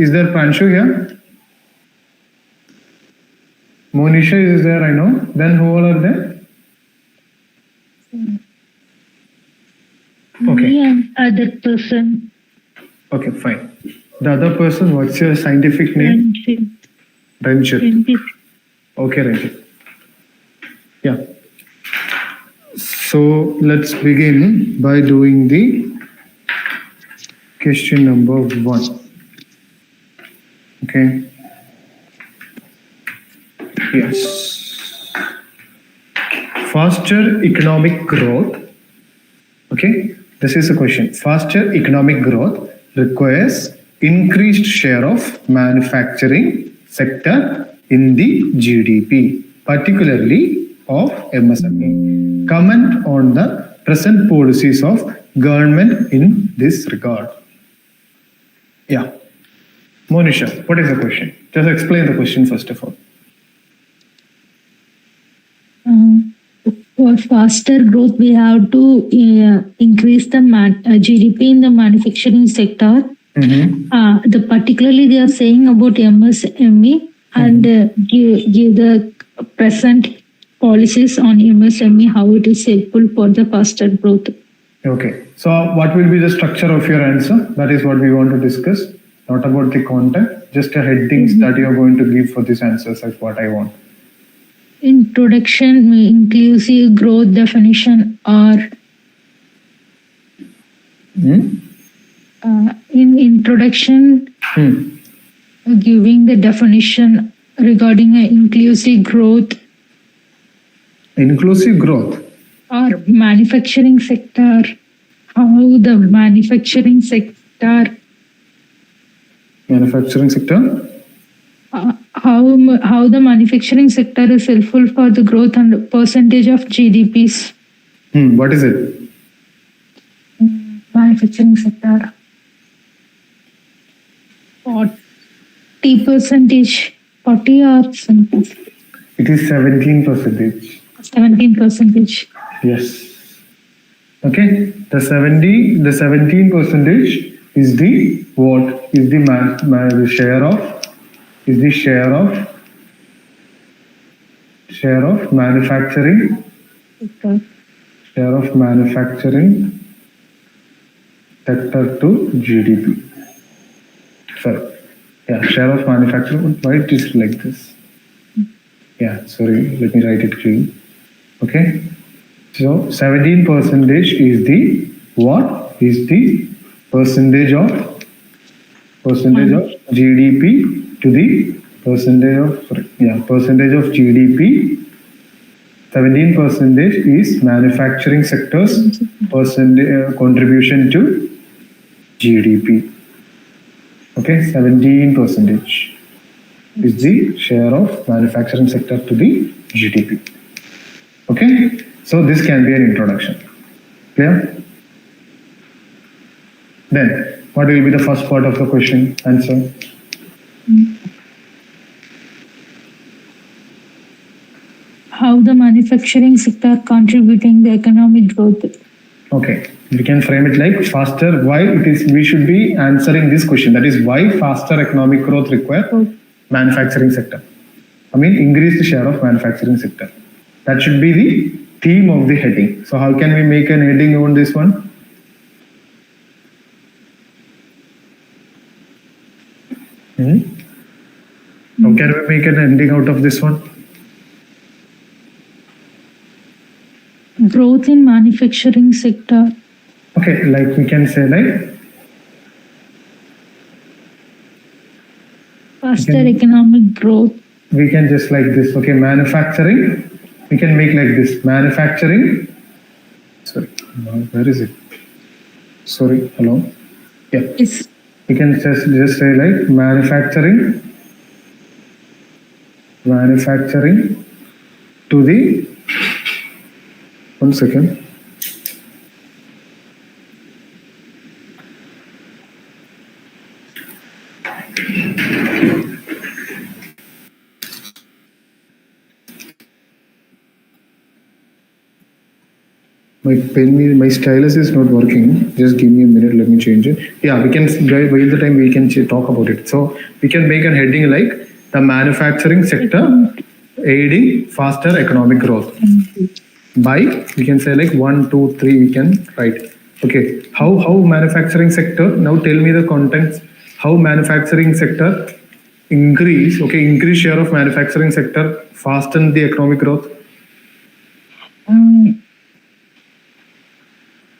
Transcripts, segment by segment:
Is there Pranshu here? Monisha is there, I know. Then who all are there? Okay. Me and other person. Okay, fine. The other person, what's your scientific name? Ranjit. Okay, Ranjit. Yeah. So let's begin by doing the question number 1. Okay. Yes. Faster economic growth. Okay. This is a question. Faster economic growth requires increased share of manufacturing sector in the GDP, particularly of MSME. Comment on the present policies of government in this regard. Yeah. Monisha, what is the question? Just explain the question first of all. For faster growth, we have to increase the GDP in the manufacturing sector. Particularly, they are saying about MSME and give the present policies on MSME, how it is helpful for the faster growth. Okay. So what will be the structure of your answer? That is what we want to discuss. Not about the content, just the headings that you are going to give for these answers is what I want. Introduction, inclusive growth definition, or in introduction, giving the definition regarding inclusive growth. Inclusive growth? Or manufacturing sector, how the manufacturing sector. Manufacturing sector? How the manufacturing sector is helpful for the growth and percentage of GDPs. What is it? Manufacturing sector. 40%, 40 or something. It is 17%. 17%. Yes. Okay. The 17% is the what? Is the share of manufacturing. Okay. Share of manufacturing sector to GDP. Sorry. Yeah, share of manufacturing. Why it is like this? Yeah, sorry. Let me write it clean. Okay. So 17% is the what? Is the percentage of GDP to the percentage of GDP. 17% is manufacturing sector's contribution to GDP. Okay, 17% is the share of manufacturing sector to the GDP. Okay, so this can be an introduction. Clear? Then, what will be the first part of the question answer? How the manufacturing sector contributing the economic growth. Okay, we can frame it like faster. Why it is? We should be answering this question. That is why faster economic growth requires manufacturing sector. I mean, increase the share of manufacturing sector. That should be the theme of the heading. So, how can we make an heading on this one? How can we make an ending out of this one? Growth in manufacturing sector. Okay, like we can say like faster economic growth. We can just like this. Okay, manufacturing. We can make like this. Manufacturing. Sorry, where is it? Sorry, hello. Yeah. Yes. We can just say like manufacturing to the, 1 second. My stylus is not working. Just give me a minute. Let me change it. Yeah, we can by the time we can talk about it. So we can make a heading like the manufacturing sector aiding faster economic growth. By we can say like 1, 2, 3. We can write. Okay. How manufacturing sector? Now tell me the contents. How manufacturing sector increase? Okay, increase share of manufacturing sector fasten the economic growth.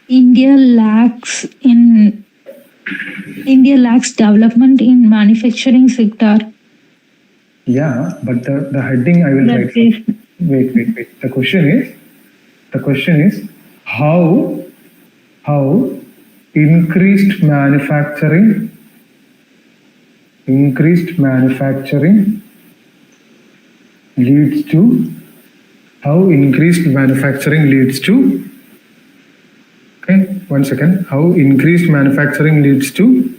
India lacks development in manufacturing sector. Yeah, but the heading I will That write. is, Wait. The question is how increased manufacturing leads to okay, 1 second. How increased manufacturing leads to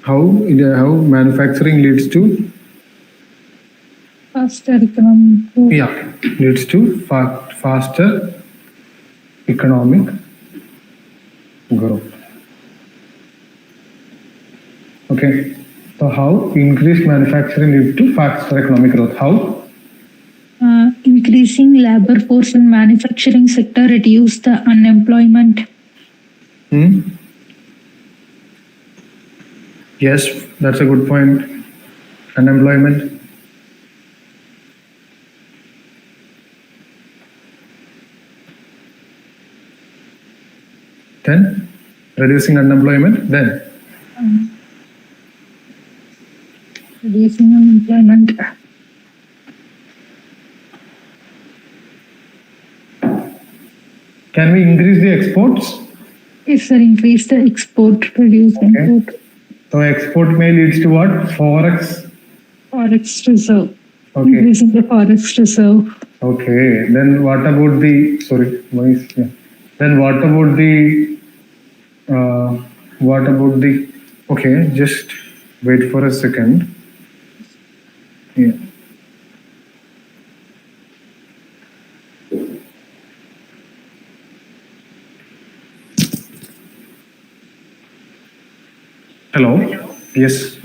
how manufacturing leads to faster economic growth. yeah, leads to faster economic growth. Okay, so how increased manufacturing leads to faster economic growth? How? Increasing labor force in manufacturing sector reduce the unemployment. Yes, that's a good point. Unemployment. Then reducing unemployment. Then Reducing unemployment. can we increase the exports? Yes, sir. Increase the export, reduce import. So export may leads to what? Forex. Forex reserve. Okay. Increasing the forex reserve. Okay. Then what about the Then what about the okay, just wait for a second. Yeah. Hello. Yes.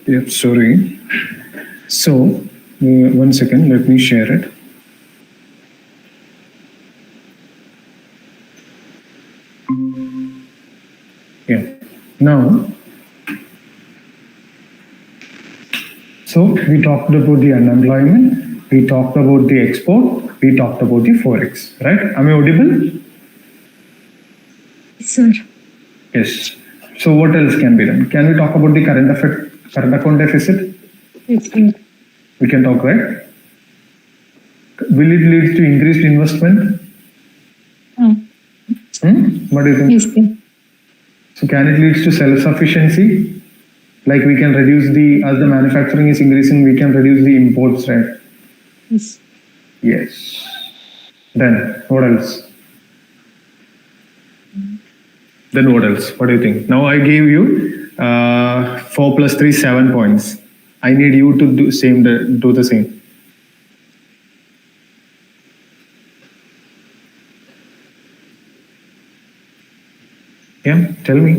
Yep, sorry. So, 1 second, let me share it. Yeah. Now, so we talked about the unemployment, we talked about the export, we talked about the forex, right? Am I audible? Sir. Yes. So what else can be done? Can we talk about the current account deficit? Yes, sir. We can talk, right? Will it lead to increased investment? What do you think? Yes, sir. So can it lead to self-sufficiency? Like we can reduce as the manufacturing is increasing, we can reduce the imports, right? Yes. Yes. Then what else? Then what else? What do you think? Now I gave you 4 plus 3, 7 points. I need you to do the same. Yeah, tell me.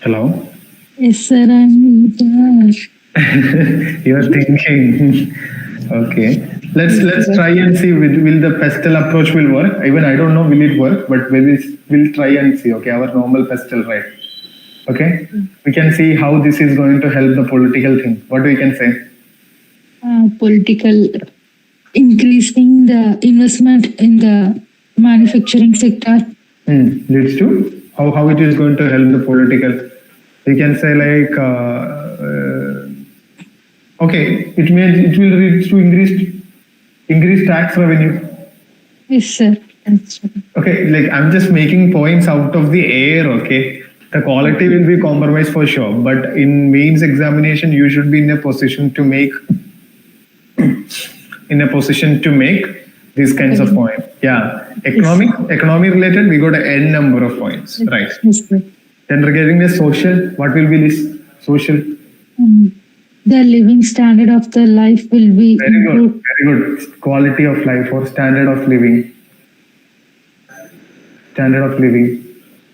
Hello? Yes, sir, I'm there. You're thinking. Okay. Let's try and see will the pestle approach will work. Even I don't know will it work, but we'll try and see. Okay, our normal pestle, right? Okay. We can see how this is going to help the political thing. What we can say? Political, increasing the investment in the manufacturing sector. Leads to how it is going to help the political. We can say like okay, it will lead to increased tax revenue. Yes, sir. That's right. Okay, like I'm just making points out of the air. Okay, the quality will be compromised for sure, but in mains examination, you should be in a position to make these kinds of points. Yeah, economy related, we got n number of points, right? Yes, sir. Then regarding the social, what will be this social? The living standard of the life will be Very improved. good. Quality of life or standard of living. Standard of living.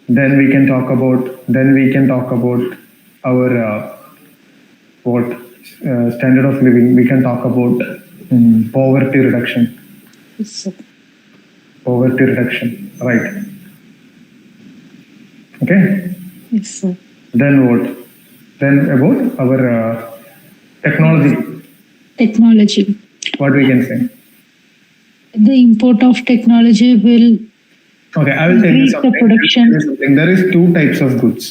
Then we can talk about our standard of living. We can talk about poverty reduction. Yes, sir. Poverty reduction, right? Okay. Yes, sir. Then what? Then about our technology. Technology. What we can say? The import of technology will Okay, I will tell you increase the something. production. There is two types of goods.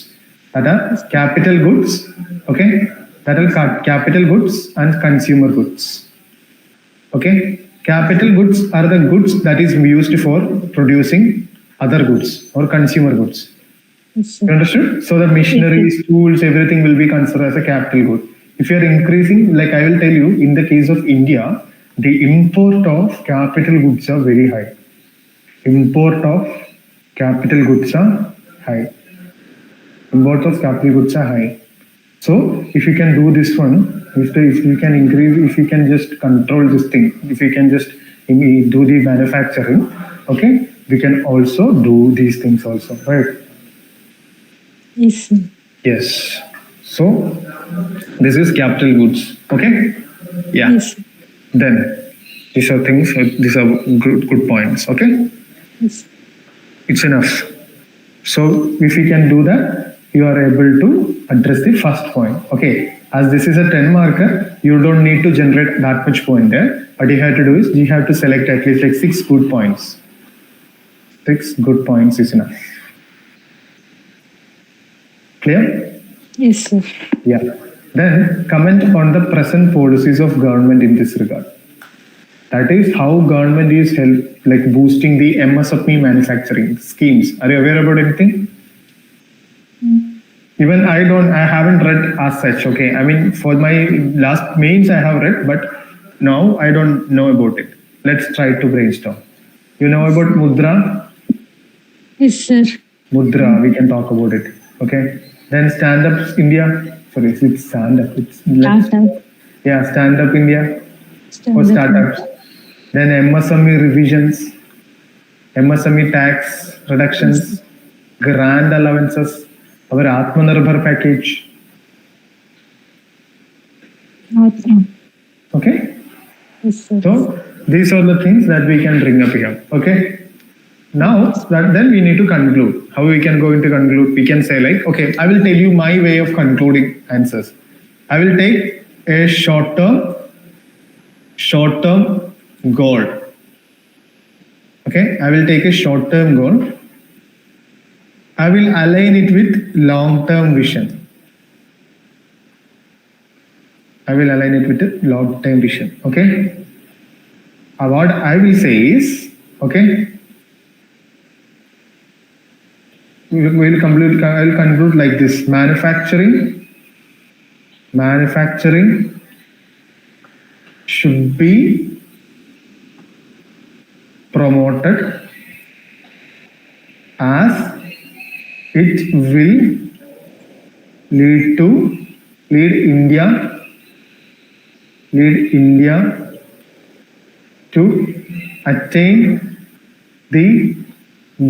That are capital goods. Okay, that are capital goods and consumer goods. Okay, capital goods are the goods that is used for producing other goods or consumer goods. Yes, You sir. understood? So the machineries, tools, everything will be considered as a capital good. If you are increasing, like I will tell you, in the case of India, the import of capital goods are very high. Import of capital goods are high. Import of capital goods are high. So if you can do this one, if you can increase, if you can just control this thing, if you can just do the manufacturing, okay, we can also do these things also, right? Yes, sir. Yes. So this is capital goods. Okay. Yeah. Yes, sir. Then these are things. These are good points. Okay. Yes. It's enough. So if you can do that, you are able to address the first point. Okay. As this is a 10 marker, you don't need to generate that much point there. What you have to do is you have to select at least like 6 good points. 6 good points is enough. Clear? Yes, sir. Yeah. Then comment on the present policies of government in this regard. That is how government is boosting the MSME manufacturing schemes. Are you aware about anything? Even I haven't read as such. Okay. I mean, for my last mains I have read, but now I don't know about it. Let's try to brainstorm. You know about Mudra? Yes, sir. Mudra, we can talk about it. Okay. Then Stand Up India. Sorry, it's Stand Up. Startup. Yeah, Stand Up India or Startup. startups. Then MSME revisions, MSME tax reductions, grant allowances, our Atmanirbhar package. Awesome. Okay. Yes, sir. So these are the things that we can bring up here. Okay. Now then we need to conclude. How we can go into conclude? We can say like, okay, I will tell you my way of concluding answers. I will take a short-term goal. Okay, I will take a short-term goal. I will align it with long-term vision. I will align it with a long-term vision. Okay. What I will say is, okay, we'll conclude. I'll conclude like this: manufacturing should be promoted as it will lead India to attain the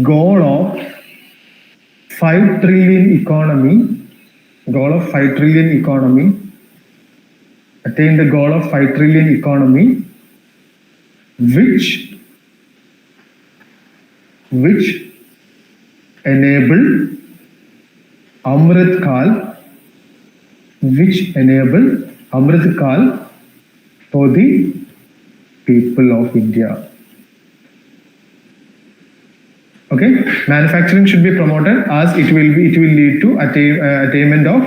goal of 5 trillion economy, attain the goal of 5 trillion economy, which enable Amrit Kal for the people of India. Okay, manufacturing should be promoted as it will lead to attainment of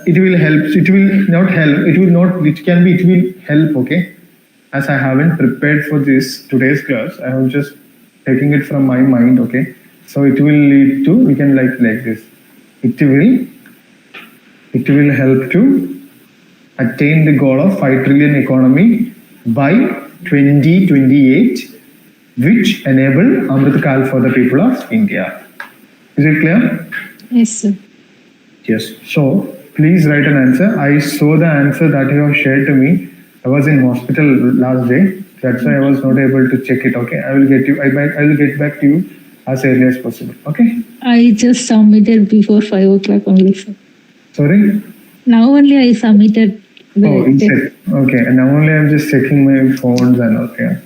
it will help. Okay, as I haven't prepared for today's class, I am just taking it from my mind. Okay, so it will lead to, we can like this, it will help to attain the goal of 5 trillion economy by 2028, which enable Amrit Kal for the people of India. Is it clear? Yes, sir. Yes. So please write an answer. I saw the answer that you have shared to me. I was in hospital last day. That's why I was not able to check it. Okay. I will get back to you as early as possible. Okay. I just submitted before 5 o'clock only, sir. Sorry? Now only I submitted. Okay. And now only I'm just checking my phones and okay.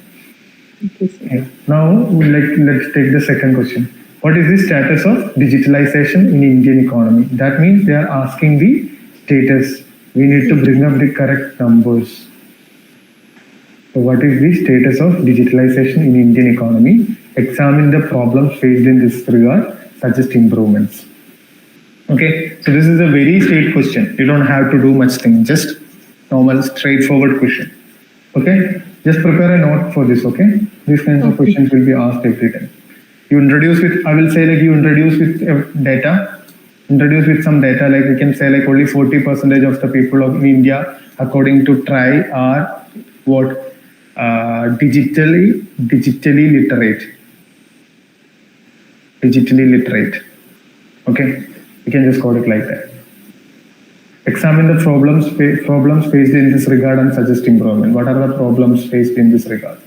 Okay, sir. Okay. Now let's take the second question. What is the status of digitalization in Indian economy? That means they are asking the status. We need to bring up the correct numbers. So what is the status of digitalization in Indian economy? Examine the problems faced in this regard, suggest improvements. Okay, so this is a very straight question. You don't have to do much thing, just normal straightforward question. Okay, just prepare a note for this. Okay, these kinds of questions will be asked every time. You introduce with, I will say like you introduce with data, introduce with some data, like we can say like only 40% of the people of India according to TRI are what, digitally literate. Okay, you can just call it like that. Examine the problems faced in this regard and suggest improvement. What are the problems faced in this regard?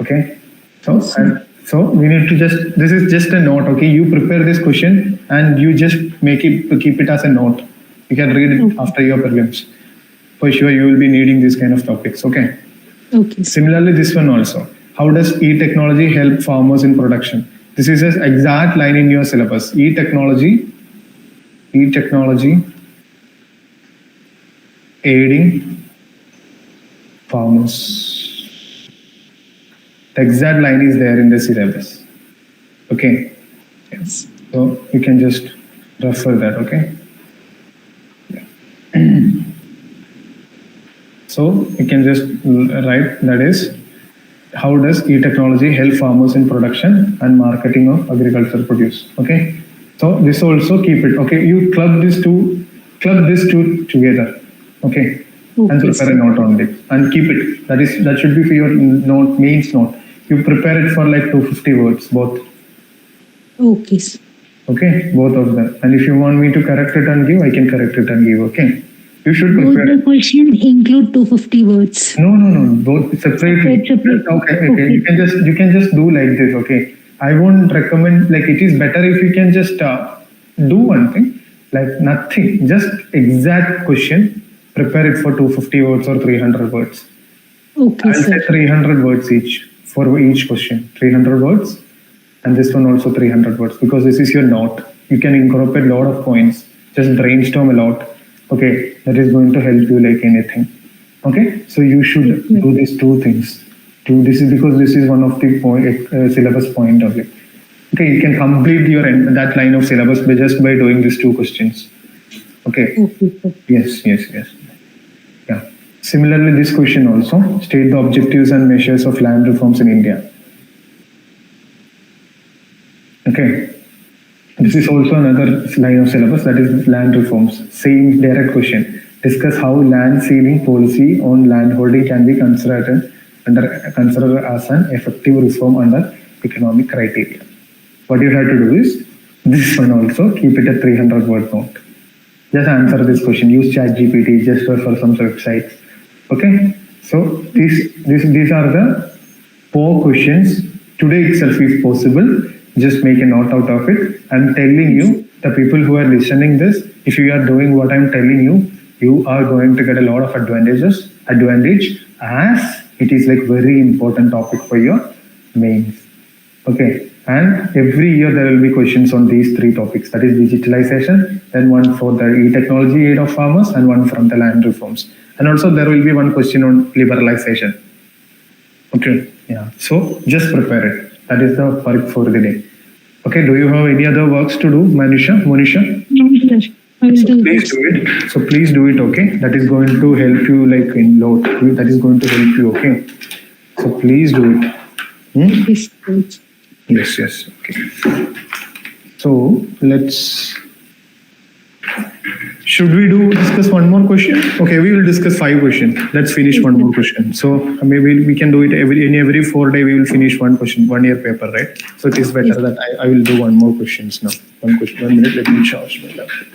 Okay, so we need to this is just a note. Okay, you prepare this question and you just keep it as a note. You can read it after your prelims. For sure, you will be needing these kind of topics. Okay. Okay. Similarly, this one also. How does e-technology help farmers in production? This is an exact line in your syllabus. E-technology aiding farmers. The exact line is there in the syllabus. Okay. Yes. So you can just refer that. Okay. So you can just write, that is, how does e-technology help farmers in production and marketing of agricultural produce? Okay. So this also keep it. Okay. You club these two together. Okay. And prepare a note on it and keep it. That should be for your note, mains note. You prepare it for like 250 words, both. Okay. Okay, both of them. And if you want me to correct it and give, I can correct it and give. Okay. You should prepare. Both the question include 250 words. No. Both separately. Separate. Okay. You can just do like this. Okay. I won't recommend, like, it is better if you can just do one thing, like nothing, just exact question. Prepare it for 250 words or 300 words. Okay, I'll say 300 words each for each question. 300 words. And this one also 300 words, because this is your note. You can incorporate a lot of points. Just brainstorm a lot. Okay, that is going to help you like anything. Okay, so you should do these two things. This is because this is one of the syllabus point of it. Okay, you can complete your that line of syllabus just by doing these two questions. Okay. Yes. Yeah. Similarly, this question also, state the objectives and measures of land reforms in India. Okay. This is also another line of syllabus, that is land reforms. Same direct question. Discuss how land ceiling policy on land holding can be considered considered as an effective reform under economic criteria. What you have to do is this one also, keep it at 300 word note. Just answer this question. Use ChatGPT, just refer some websites. Okay. So these are the 4 questions. Today itself, if possible, just make a note out of it. I'm telling you, the people who are listening this, if you are doing what I'm telling you, you are going to get a lot of advantage as it is like very important topic for your mains. Okay. And every year there will be questions on these 3 topics. That is digitalization, then one for the e-technology aid of farmers, and one from the land reforms. And also there will be one question on liberalization. Okay. Yeah. So just prepare it. That is the work for the day. Okay. Do you have any other works to do, Monisha? No, sir. I will do Please do it. So please do it. Okay. That is going to help you like in lot. That is going to help you. Okay. So please do it. this. Yes. Okay. So let's. Should we discuss one more question? Okay, we will discuss 5 questions. Let's finish one more question. So maybe we can do it every 4 days. We will finish one question, 1 year paper, right? So it is better that I will do one more questions now. One question. 1 minute. Let me charge my laptop.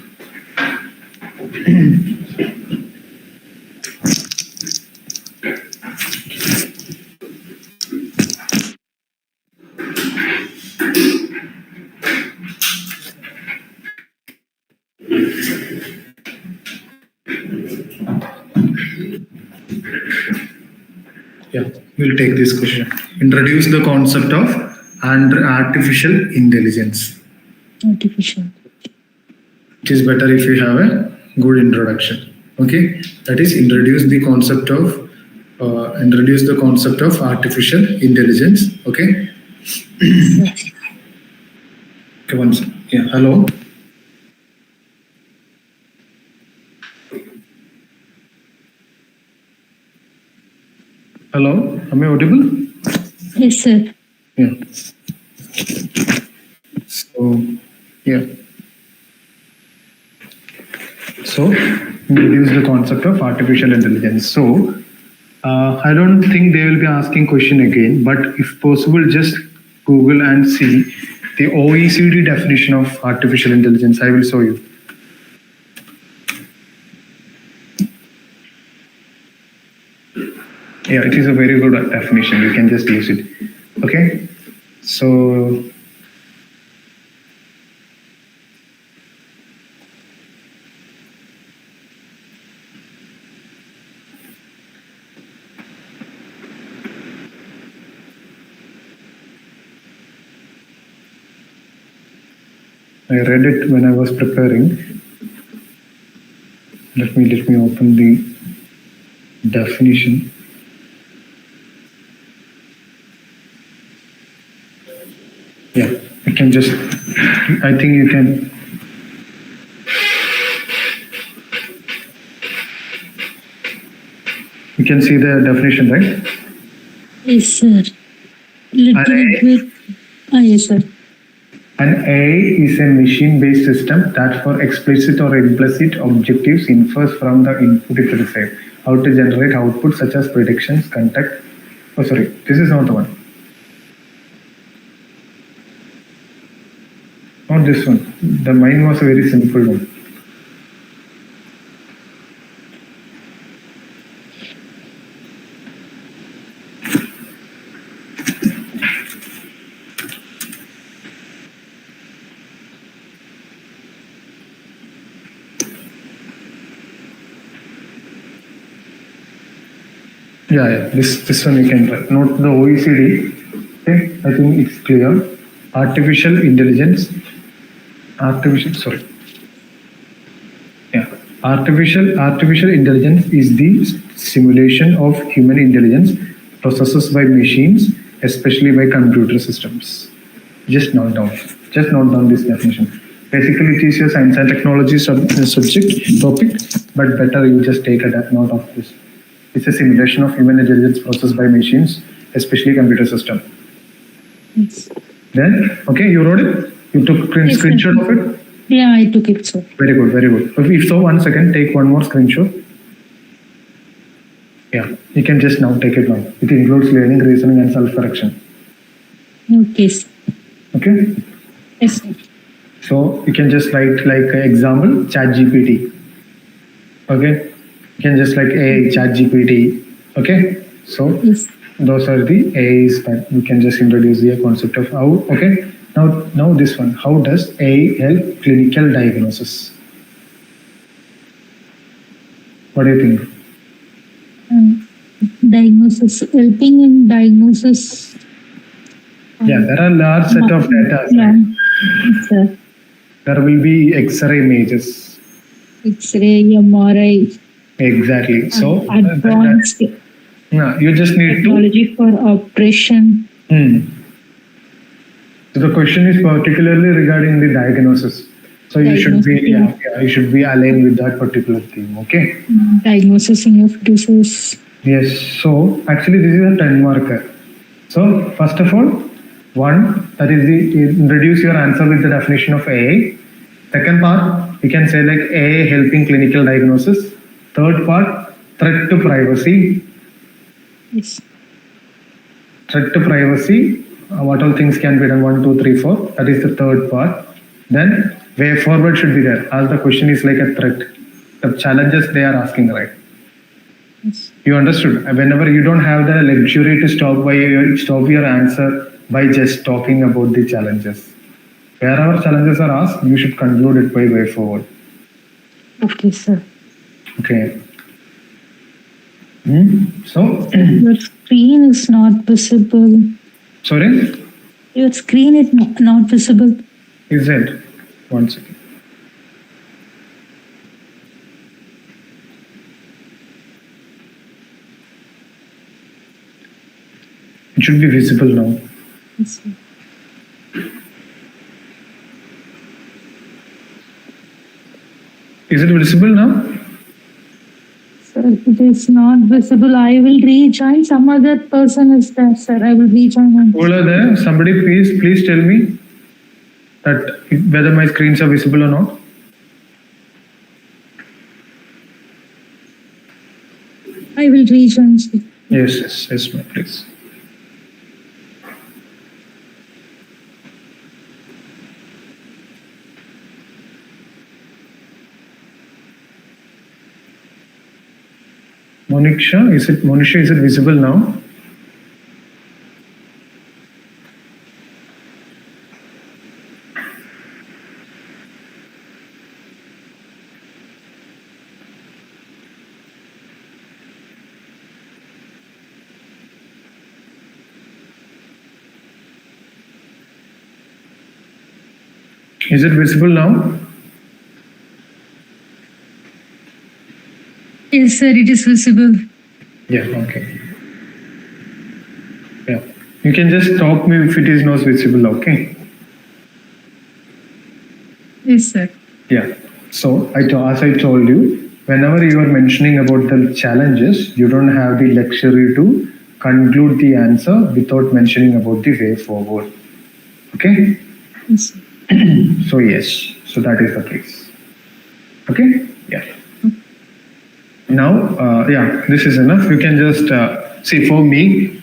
Yeah, we'll take this question. Introduce the concept of artificial intelligence. Artificial. It is better if you have a good introduction. Okay, that is introduce the concept of artificial intelligence. Okay. Okay, one second. Yeah. Hello. Hello. Am I audible? Yes, sir. Yeah. So, yeah. So, introduce the concept of artificial intelligence. So, I don't think they will be asking question again, but if possible, just Google and see the OECD definition of artificial intelligence. I will show you. Yeah, it is a very good definition. You can just use it. Okay. So, I read it when I was preparing. Let me open the definition. Yeah, you can just, I think you can. You can see the definition, right? Yes, sir. Little bit. Yes, sir. An AI is a machine-based system that for explicit or implicit objectives infers from the input it receives how to generate output such as predictions, context. Oh, sorry, this is not the one. Not this one. The mine was a very simple one. Yeah, this one you can write. Note the OECD. Okay, I think it's clear. Artificial intelligence. Artificial intelligence is the simulation of human intelligence processes by machines, especially by computer systems. Just note down this definition. Basically, it is your science and technology subject topic, but better you just take a note of this. It's a simulation of human intelligence processed by machines, especially computer system. Yes. Then, okay, you wrote it? You took screenshot of it? Yeah, I took it, sir. Very good, very good. If so, 1 second, take one more screenshot. Yeah, you can just now take it now. It includes learning, reasoning, and self-correction. Okay, sir. Okay. Yes, sir. So you can just write like example ChatGPT. Okay. You can just like a ChatGPT. Okay. So Yes. those are the AIs that we can just introduce the concept of how. Okay. Now this one. How does AI help clinical diagnosis? What do you think? Diagnosis, helping in diagnosis. Yeah, there are large set of data. Yeah. Right? Yes, sir. There will be X-ray images. X-ray, MRI, Exactly. So advanced yeah, you just need to. technology for operation. So the question is particularly regarding the diagnosis. So you should be Diagnosis, you should be aligned with that particular theme. Okay. Diagnosis of disease. Yes. So actually, this is a 10 marker. So first of all, one that is the introduce your answer with the definition of AA. Second part, you can say like AA helping clinical diagnosis. Third part, threat to privacy. Yes. Threat to privacy. What all things can be done? 1, 2, 3, 4. That is the third part. Then way forward should be there. As the question is like a threat. The challenges they are asking, right? Yes. You understood? Whenever you don't have the luxury to stop your answer by just talking about the challenges. Wherever challenges are asked, you should conclude it by way forward. Okay, sir. Okay. So, Your screen is not visible. sorry, Your screen is not visible. is it? One second. It should be visible now. Yes, sir. Is it visible now? Sir, it is not visible. I will rejoin. Some other person is there, sir. I will rejoin. All are there? Somebody please tell me that whether my screens are visible or not. I will rejoin, sir. Yes, ma'am, please. Monisha, is it visible now? Is it visible now? Yes, sir. It is visible. Yeah, okay. Yeah. You can just stop me if it is not visible, okay? Yes, sir. Yeah. So as I told you, whenever you are mentioning about the challenges, you don't have the luxury to conclude the answer without mentioning about the way forward. Okay? Yes, sir. So yes, so that is the case. Okay? Yeah. Now, yeah, this is enough. You can just see for me,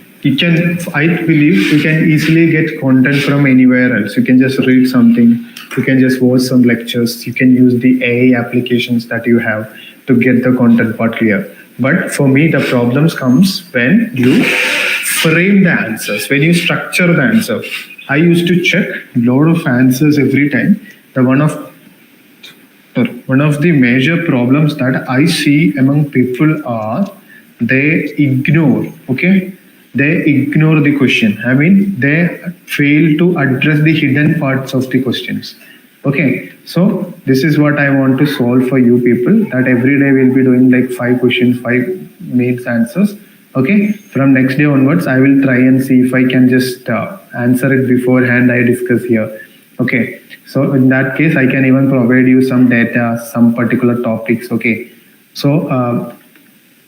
I believe you can easily get content from anywhere else. You can just read something, you can just watch some lectures, you can use the AI applications that you have to get the content part clear. But for me, the problems comes when you frame the answers, when you structure the answer. I used to check a lot of answers every time. One of the major problems that I see among people are they ignore, okay? They ignore the question. I mean, they fail to address the hidden parts of the questions. Okay, so this is what I want to solve for you people, that every day we'll be doing like 5 questions, 5 mains answers. Okay, from next day onwards, I will try and see if I can just answer it beforehand I discuss here. Okay, so in that case, I can even provide you some data, some particular topics. Okay, so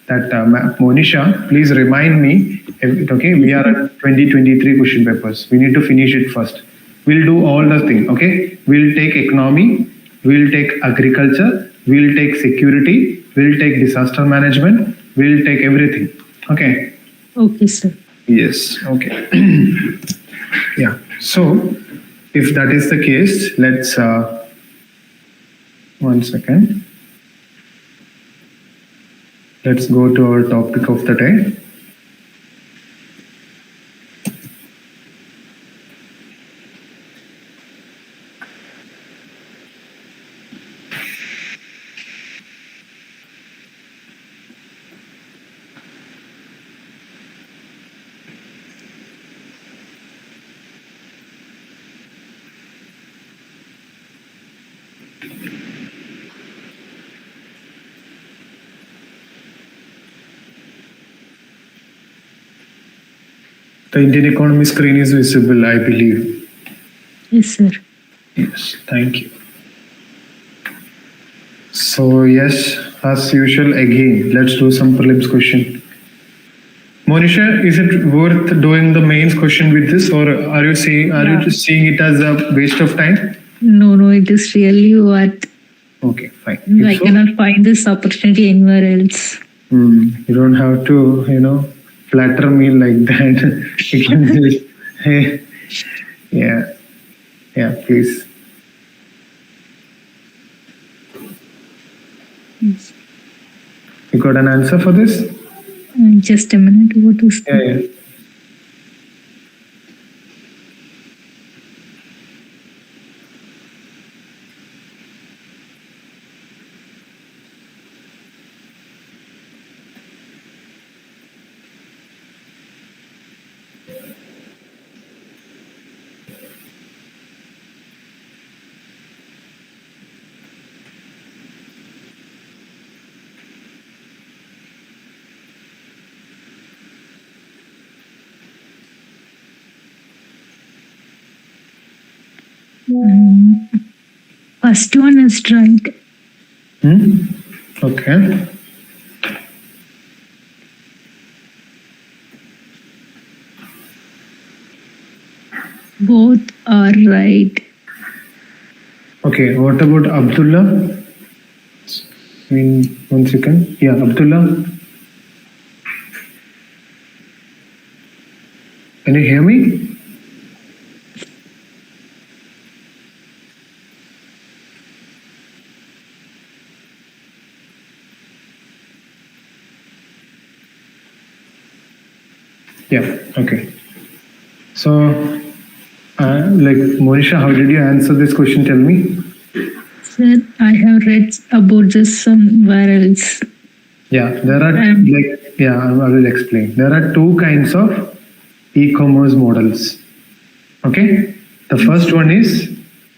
Monisha, please remind me. Okay, we are at 2023 question papers. We need to finish it first. We'll do all the thing. Okay, we'll take economy, we'll take agriculture, we'll take security, we'll take disaster management, we'll take everything. Okay. Okay, sir. Yes. Okay. Yeah. So, if that is the case, let's 1 second. Let's go to our topic of the day. The Indian economy screen is visible, I believe. Yes, sir. Yes, thank you. So yes, as usual, again, let's do some prelims question. Monisha, is it worth doing the mains question with this, or are you Yeah. just seeing it as a waste of time? No, it is really what Okay, fine. I If so, cannot find this opportunity anywhere else. you don't have to, flatter me like that. You can just, hey, yeah, please. Yes. You got an answer for this? Just a minute. What is Yeah. First one is right. Okay. Both are right. Okay, what about Abdullah? 1 second. Yeah, Abdullah. Can you hear me? Yeah, okay. So, like Monisha, how did you answer this question? Tell me. Sir, I have read about this somewhere else. Yeah, there are I will explain. There are two kinds of e-commerce models. Okay, the first one is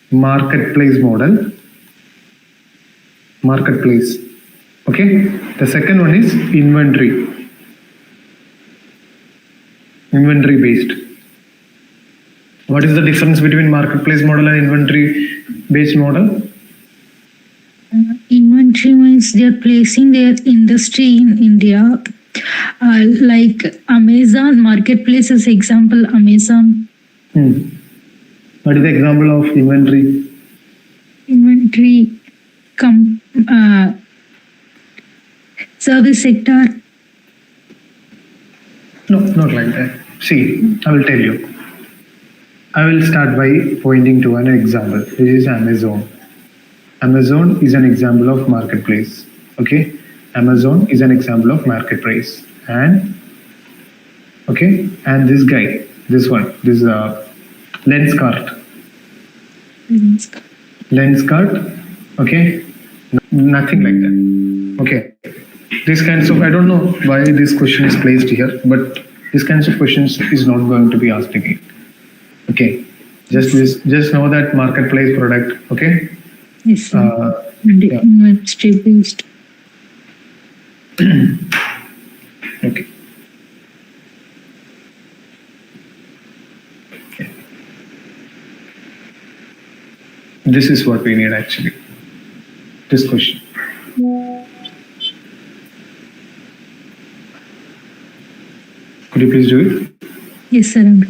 marketplace model. Marketplace. Okay, the second one is inventory based. What is the difference between marketplace model and inventory based model? Inventory means they are placing their industry in India. Like Amazon marketplace is example Amazon. What is the example of inventory? Inventory service sector. No, not like that. See, I will tell you. I will start by pointing to an example. This is Amazon. Amazon is an example of marketplace. Okay, Amazon is an example of marketplace, and this guy, this Lenscart. Lenscart. Okay, nothing like that. Okay, these kinds of, I don't know why this question is placed here, but these kinds of questions is not going to be asked again. Okay, just know that marketplace product. Okay. Yes. Yeah. Inventory based. Okay. This is what we need actually. This question. Could you please do it? Yes, sir.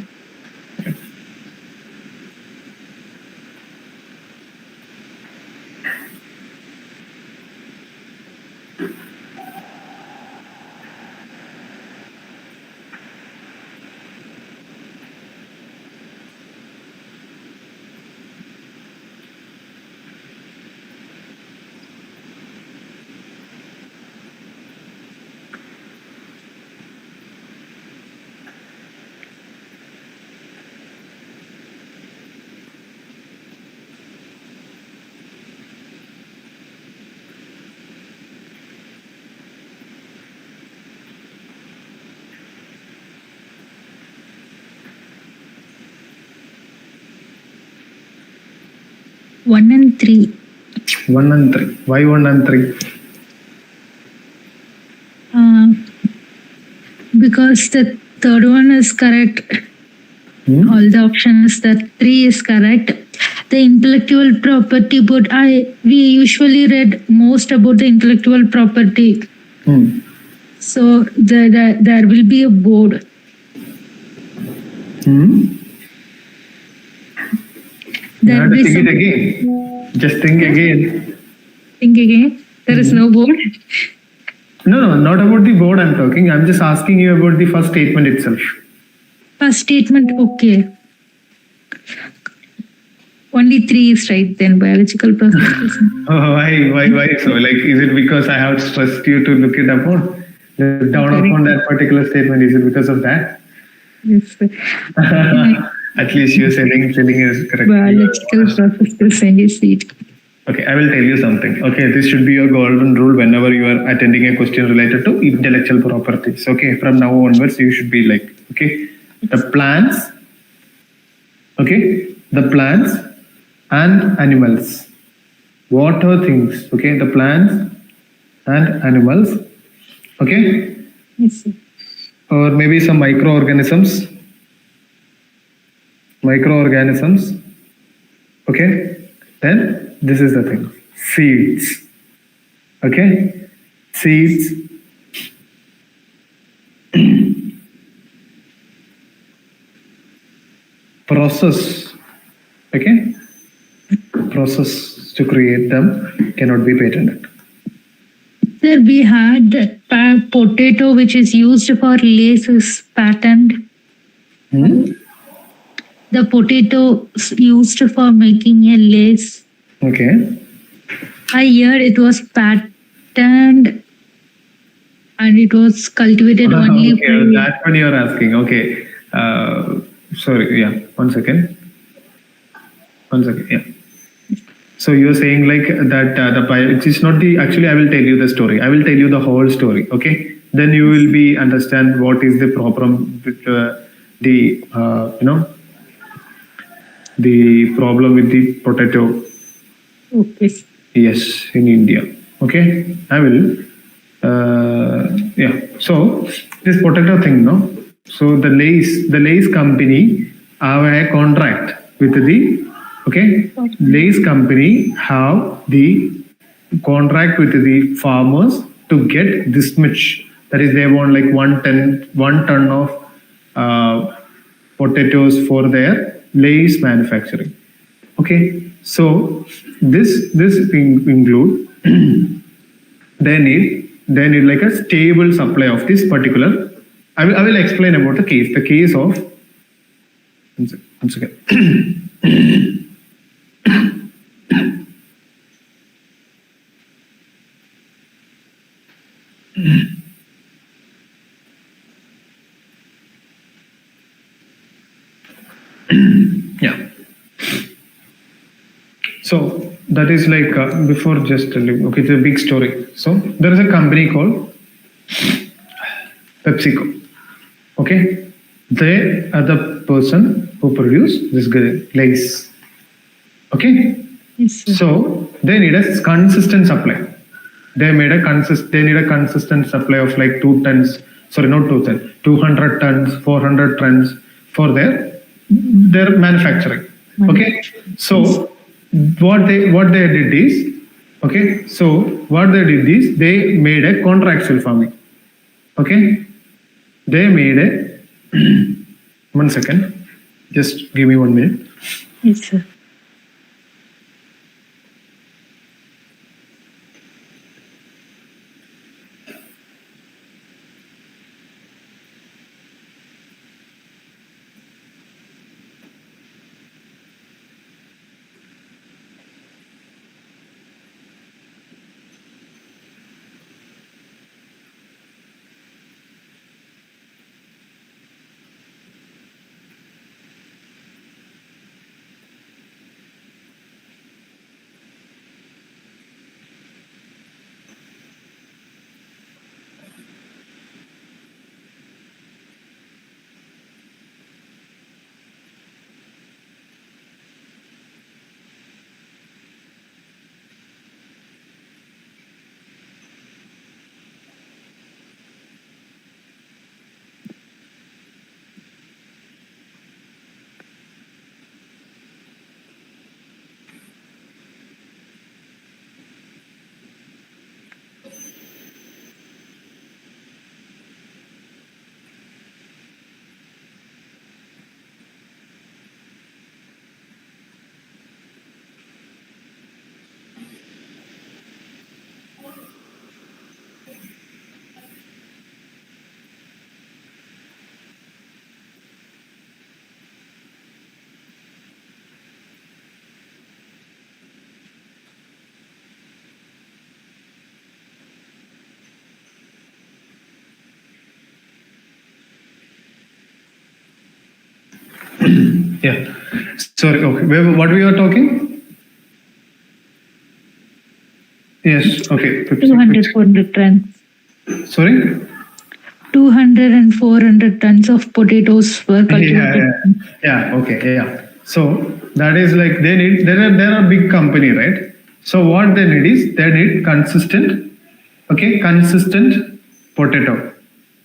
1 and 3. 1 and 3. Why 1 and 3? Because the third one is correct. All the options that 3 is correct. The intellectual property board, we usually read most about the intellectual property. So there will be a board. You have to think it again. Just think again. Think again. There is no board. No, not about the board I'm talking. I'm just asking you about the first statement itself. First statement, okay. Only 3 is right then, biological processes. Oh, why so? Like, is it because I have stressed you to look it upon? Down upon that particular statement, is it because of that? Yes, sir. At least you're selling is correct. Biological processes and is it. Okay, I will tell you something. Okay, this should be your golden rule whenever you are attending a question related to intellectual properties. Okay, from now onwards, you should be like, okay, the plants and animals. What are things? Okay, the plants and animals. Okay, Yes, sir. or maybe some microorganisms. Okay, then this is the thing. Seeds. Okay, seeds. Process. Okay, process to create them cannot be patented. Sir, we had potato which is used for lace is patent. The potato used for making a lace. Okay. I heard it was patented and it was cultivated only Okay, that one you're asking. Okay. Sorry, yeah. One second. Yeah. So you're saying like that it is not the, actually I will tell you the story. I will tell you the whole story. Okay. Then you will be understand what is the problem with the problem with the potato. Okay. Yes, in India. Okay. I will. Yeah. So this potato thing, no. So the lace company have a contract with the lace company have the contract with the farmers to get this much. That is, they want like 1 ton of potatoes for their lace manufacturing. Okay, so this include they need like a stable supply of this particular. I will explain about the case. The case of one second. Yeah. So that is like before just telling. Okay, it's a big story. So there is a company called PepsiCo. Okay, they are the person who produce this lace. Okay, Yes, sir. so they need a consistent supply. They need a consistent supply of like 2 tons. Sorry, not 2 tons. 200 tons, 400 tons for their manufacturing. Okay, so what they did is, okay, so what they did is they made a contractual farming. Okay, they made a 1 second, just give me 1 minute. Yes, sir. Yeah. Sorry. Okay. What we are talking? Yes. Okay. 200, 400 tons. Sorry. 200 and 400 tons of potatoes were cultivated. Yeah. Okay. Yeah. So that is like they need. There are big company, right? So what they need is they need consistent. Okay, consistent potato.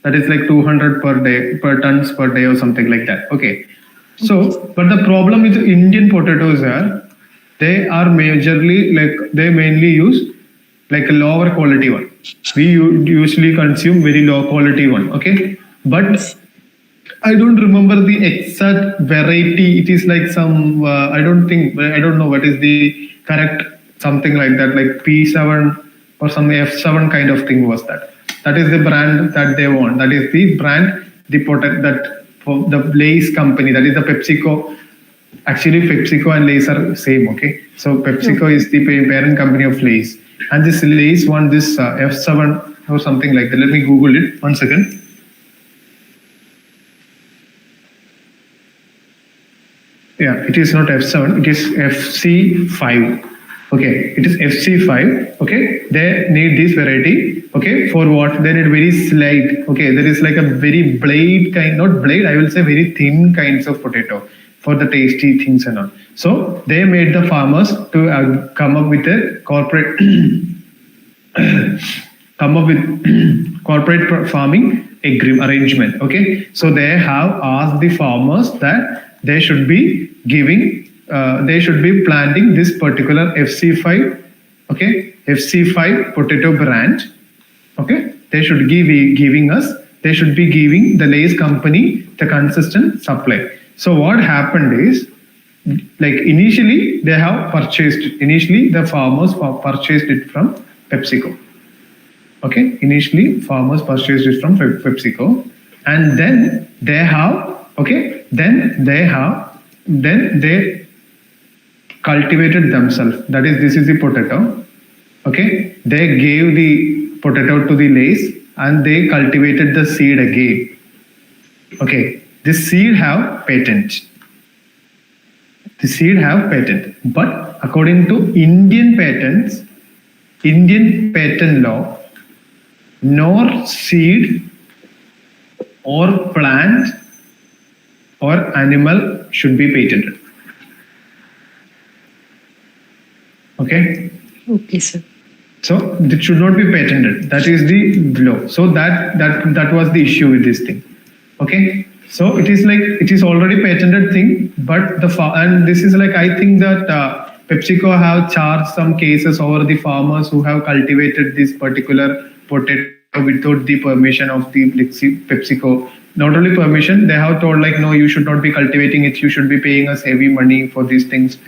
That is like 200 per day, per tons per day or something like that. Okay. So, but the problem with Indian potatoes are they are majorly like they mainly use like a lower quality one. We usually consume very low quality one. Okay, but I don't remember the exact variety. It is like some I don't know what is the correct something like that, like P7 or some F7 kind of thing was that. That is the brand that they want. That is the brand that for the Lay's company. That is the PepsiCo. Actually, PepsiCo and Lay's are same. Okay, so PepsiCo is the parent company of Lay's, and this Lay's want this F7 or something like that. Let me Google it. 1 second. Yeah, it is not F7, it is FC5. Okay, it is FC5. Okay, they need this variety. Okay, for what? They need very slight. Okay, there is like a very blade kind, not blade, I will say very thin kinds of potato for the tasty things and all. So they made the farmers to come up with a corporate, come up with corporate farming arrangement. Okay, so they have asked the farmers that they should be giving they should be planting this particular FC5, okay, FC5 potato brand. Okay, they should be giving the Lay's company the consistent supply. So what happened is, like initially the farmers purchased it from PepsiCo. Okay, initially farmers purchased it from PepsiCo, and then they cultivated themselves. That is, this is the potato. Okay, they gave the potato to the Lay's and they cultivated the seed again. Okay, the seed have patent. But according to Indian patent law, nor seed or plant or animal should be patented. Okay. Okay, sir. So it should not be patented. That is the law. So that was the issue with this thing. Okay. So it is like it is already patented thing, but and this is like I think that PepsiCo have charged some cases over the farmers who have cultivated this particular potato without the permission of the PepsiCo. Not only permission, they have told like, no, you should not be cultivating it. You should be paying us heavy money for these things.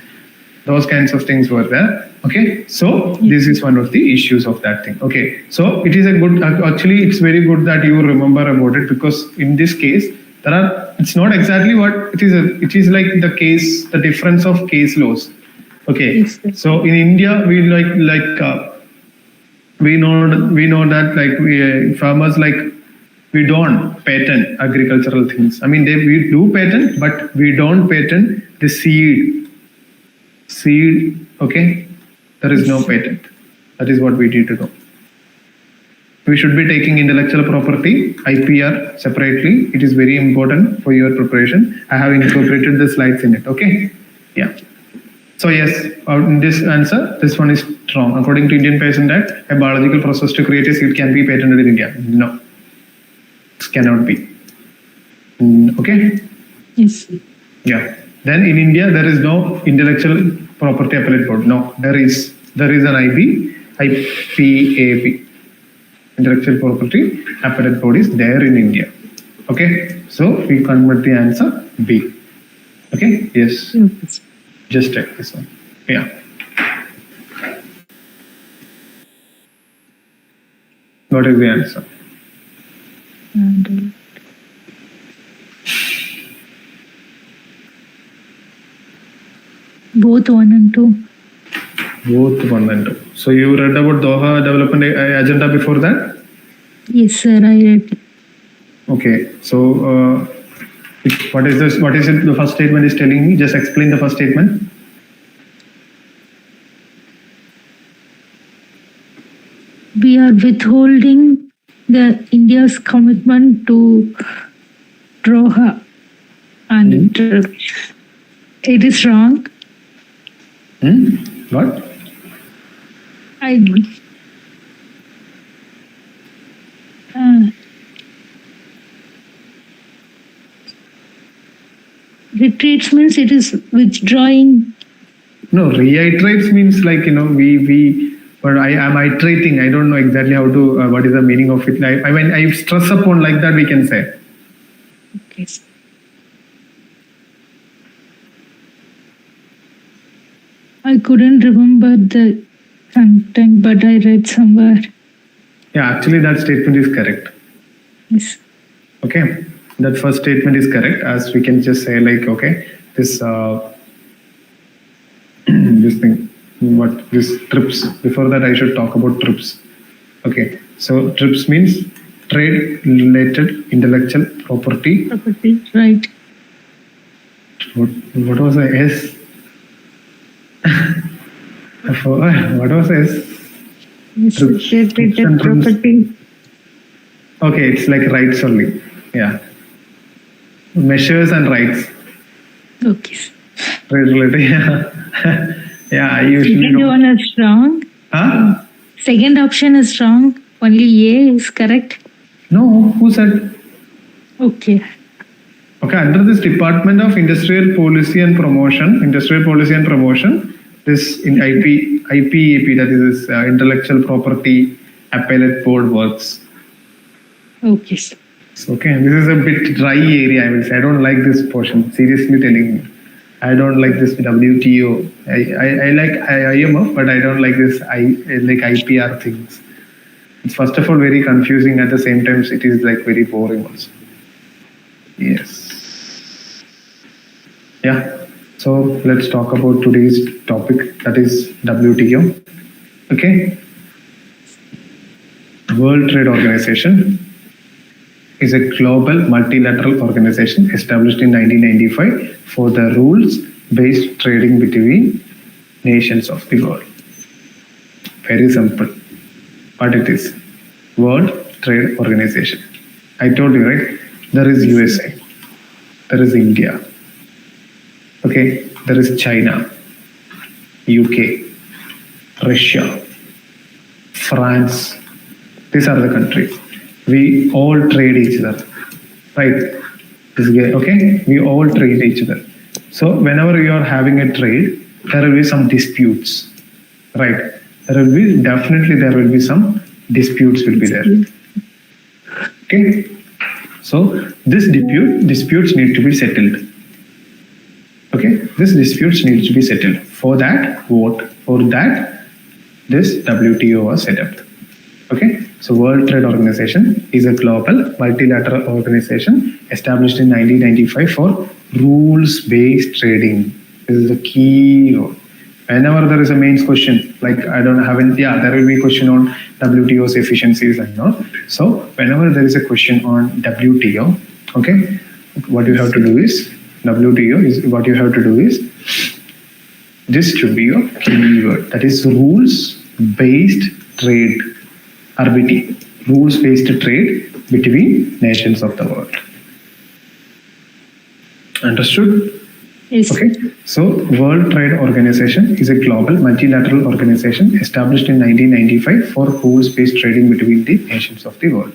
Those kinds of things were there. Okay, so this is one of the issues of that thing. Okay, so it is a good. Actually, it's very good that you remember about it, because in this case, it's not exactly what it is. It is like the difference of case laws. Okay, so in India, we we know that farmers we don't patent agricultural things. I mean, we do patent, but we don't patent the seed. Okay, there is no patent. That is what we need to know. We should be taking intellectual property, IPR, separately. It is very important for your preparation. I have incorporated the slides in it. Okay, yeah. So yes, in this answer, this one is wrong. According to Indian Patent Act, a biological process to create a seed can be patented in India. No, it cannot be. Okay. Yes. Yeah. Then in India, there is no intellectual property appellate board. No, there is an IPAB. Intellectual property appellate board is there in India. Okay. So we convert the answer B. Okay. Yes. Just check this one. Yeah. What is the answer? Both 1 and 2. Both 1 and 2. So you read about Doha Development Agenda before that? Yes, sir, I read. Okay. So What is this? What is it? The first statement is telling me. Just explain the first statement. We are withholding the India's commitment to Doha, and it is wrong. What? Retreats means it is withdrawing. No, reiterates means like, but I am iterating. I don't know exactly how to, what is the meaning of it. I mean, I stress upon like that, we can say. Okay. I couldn't remember the content, but I read somewhere. Yeah, actually that statement is correct. Yes. Okay, that first statement is correct, as we can just say like, okay, this this thing, what this TRIPS. Before that, I should talk about TRIPS. Okay, so TRIPS means trade related intellectual property. Property, right? What was the S? What was S? Related property. Okay, it's like rights only. Yeah. Measures and rights. Okay. Trade related. Yeah. Yeah, I usually Second don't. one is wrong. Huh? Second option is wrong. Only A is correct. No, who said? Okay. Okay, under this Department of Industrial Policy and Promotion, this in IPAP, that is this, Intellectual Property Appellate Board works. Okay. Okay, this is a bit dry area, I will say. I don't like this portion, seriously telling you. I don't like this WTO. I like IMF, but I don't like this like IPR things. It's first of all very confusing, at the same time it is like very boring also. Yes. Yeah. So let's talk about today's topic, that is WTO. Okay. World Trade Organization is a global multilateral organization established in 1995 for the rules-based trading between nations of the world. Very simple. What it is? World Trade Organization. I told you, right? There is USA. There is India. Okay. There is China, UK, Russia, France. These are the countries. We all trade each other, right? Okay, we all trade each other. So whenever you are having a trade, there will be some disputes, right? There will be some disputes will be there. Okay, so this disputes need to be settled. Okay, this disputes need to be settled. For that, this WTO was set up. Okay, so World Trade Organization is a global multilateral organization established in 1995 for rules-based trading. This is the key role. Whenever there is a mains question, like there will be a question on WTO's efficiencies and all. So whenever there is a question on WTO, okay, what you have to do is this should be your keyword. That is rules-based trade. RBT, rules-based trade between nations of the world. Understood? Yes. Okay. So, World Trade Organization is a global multilateral organization established in 1995 for rules-based trading between the nations of the world.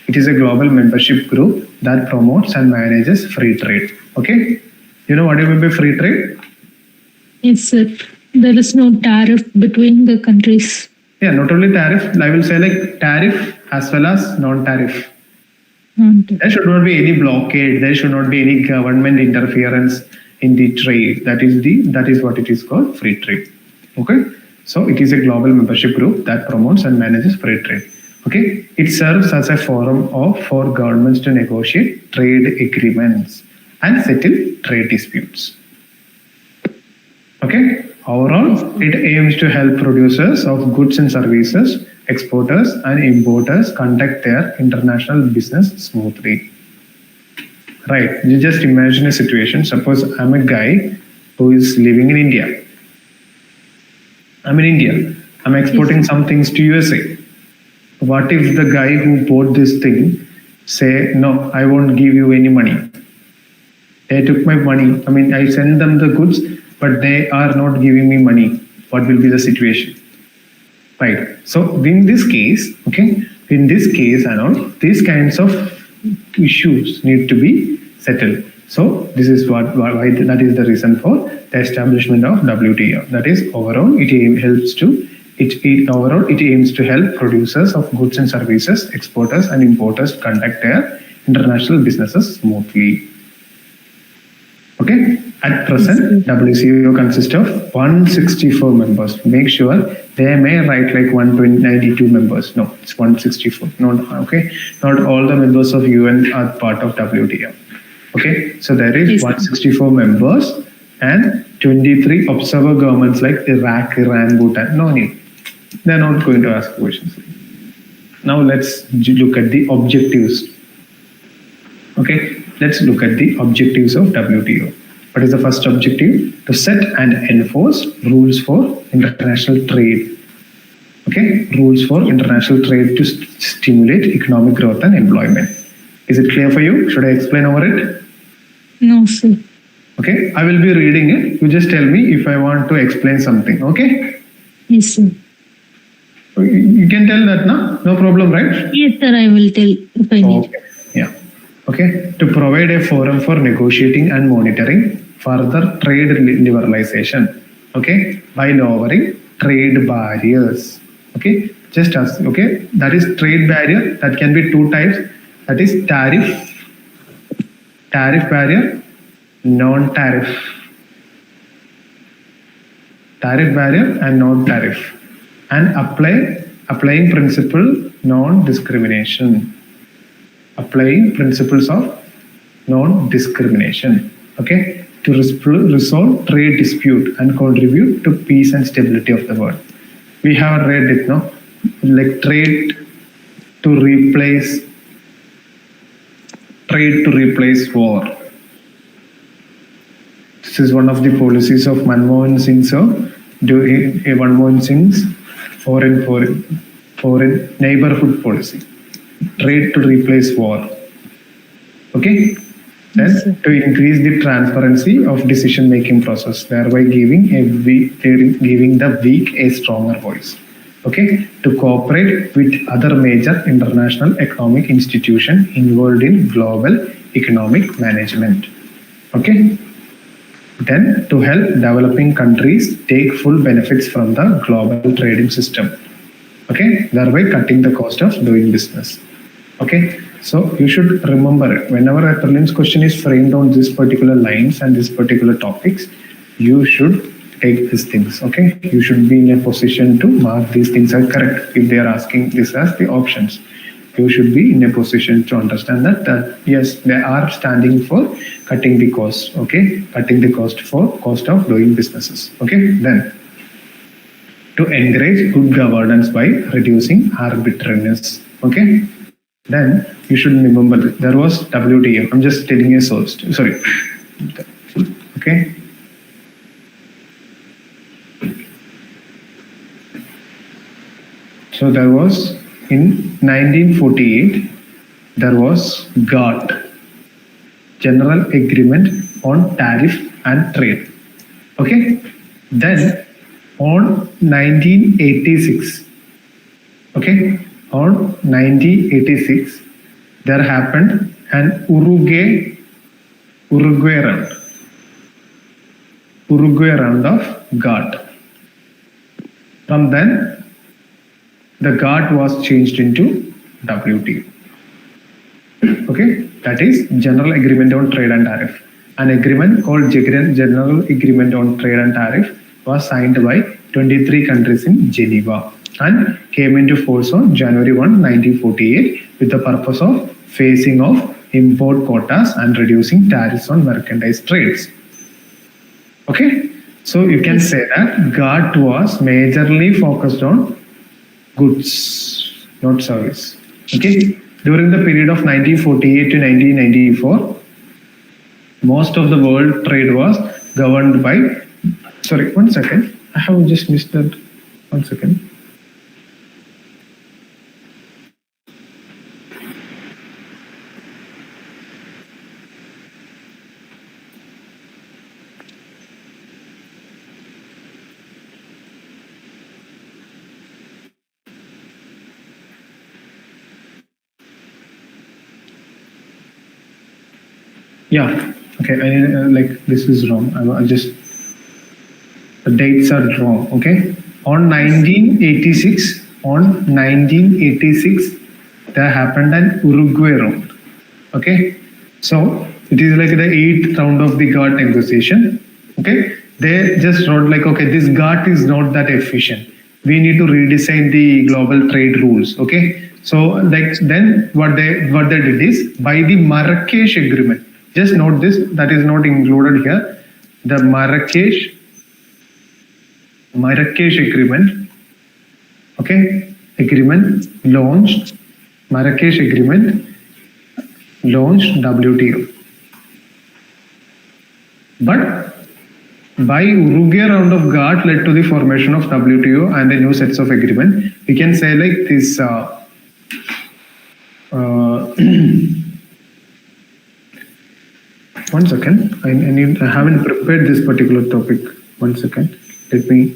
It is a global membership group that promotes and manages free trade. Okay. You know what do you mean by free trade? Yes, sir. There is no tariff between the countries. Yeah, not only tariff, I will say like tariff as well as non-tariff. There should not be any blockade. There should not be any government interference in the trade. That is what it is called, free trade. Okay, so it is a global membership group that promotes and manages free trade. Okay, it serves as a forum for governments to negotiate trade agreements and settle trade disputes. Okay. Overall, it aims to help producers of goods and services, exporters and importers conduct their international business smoothly. right? You just imagine a situation. Suppose I'm a guy who is living in India. I'm in India. I'm exporting some things to USA. What if the guy who bought this thing say, no, I won't give you any money. They took my money. I mean, I send them the goods, but they are not giving me money. What will be the situation? Right. So in this case, okay, in this case and all, these kinds of issues need to be settled. So this is why that is the reason for the establishment of WTO. That is overall it helps to it aims to help producers of goods and services, exporters and importers conduct their international businesses smoothly. Okay. At present, WCO consists of 164 members. Make sure they may write like 192 members. No, it's 164. Not okay. Not all the members of UN are part of WTO. Okay, so there is 164 members and 23 observer governments like Iraq, Iran, Bhutan. No need. They're not going to ask questions. Now let's look at the objectives. Okay, let's look at the objectives of WTO. What is the first objective? To set and enforce rules for international trade. Okay, rules for international trade to stimulate economic growth and employment. Is it clear for you? Should I explain over it? No, sir. Okay, I will be reading it. You just tell me if I want to explain something. Okay? Yes, sir. You can tell that now? No problem, right? Yes, sir, I will tell if I need. Okay. Yeah. Okay. To provide a forum for negotiating and monitoring further trade liberalization. Okay. By lowering trade barriers. Okay. Just as okay. That is trade barrier. That can be two types. That is tariff barrier, non-tariff. Tariff barrier and non-tariff. And applying principle non-discrimination. Applying principles of non-discrimination. Okay, to resolve trade dispute and contribute to peace and stability of the world. We have read it, no? Like trade to replace war. This is one of the policies of Manmohan Singh. So, Manmohan Singh's foreign neighborhood policy. Trade to replace war. Okay. Then to increase the transparency of decision-making process, thereby giving the weak a stronger voice. Okay, to cooperate with other major international economic institutions involved in global economic management. Okay, then to help developing countries take full benefits from the global trading system. Okay, thereby cutting the cost of doing business. Okay, so you should remember it. Whenever a prelims question is framed on this particular lines and this particular topics, you should take these things. Okay, you should be in a position to mark these things as correct. If they are asking this as the options, you should be in a position to understand that yes, they are standing for cutting the cost. Okay, cutting the cost for cost of doing businesses. Okay, then to encourage good governance by reducing arbitrariness. Okay, then you should remember that there was WTO. I'm just telling you a source. Sorry. Okay. So there was in 1948 there was GATT, General Agreement on Tariff and Trade. Okay. Then on 1986, okay, on 1986 there happened an Uruguay round of GATT. From then the GATT was changed into WTO. Okay, that is General Agreement on Trade and Tariff. An agreement called General Agreement on Trade and Tariff was signed by 23 countries in Geneva and came into force on January 1, 1948 with the purpose of phasing off import quotas and reducing tariffs on merchandise trades. Okay, so you can say that GATT was majorly focused on goods, not service. Okay, during the period of 1948 to 1994, most of the world trade was governed by, sorry, 1 second. I have just missed that. 1 second. Yeah, okay, like this is wrong. I just, the dates are wrong, okay? On 1986, there happened an Uruguay round, okay? So it is like the 8th round of the GATT negotiation, okay? They just wrote like, okay, this GATT is not that efficient. We need to redesign the global trade rules, okay? So like then what they did is, by the Marrakesh agreement, just note this, that is not included here. The Marrakesh agreement, okay, launched WTO. But by Uruguay round of GATT led to the formation of WTO and the new sets of agreement. We can say like this. One second, I haven't prepared this particular topic. 1 second, let me.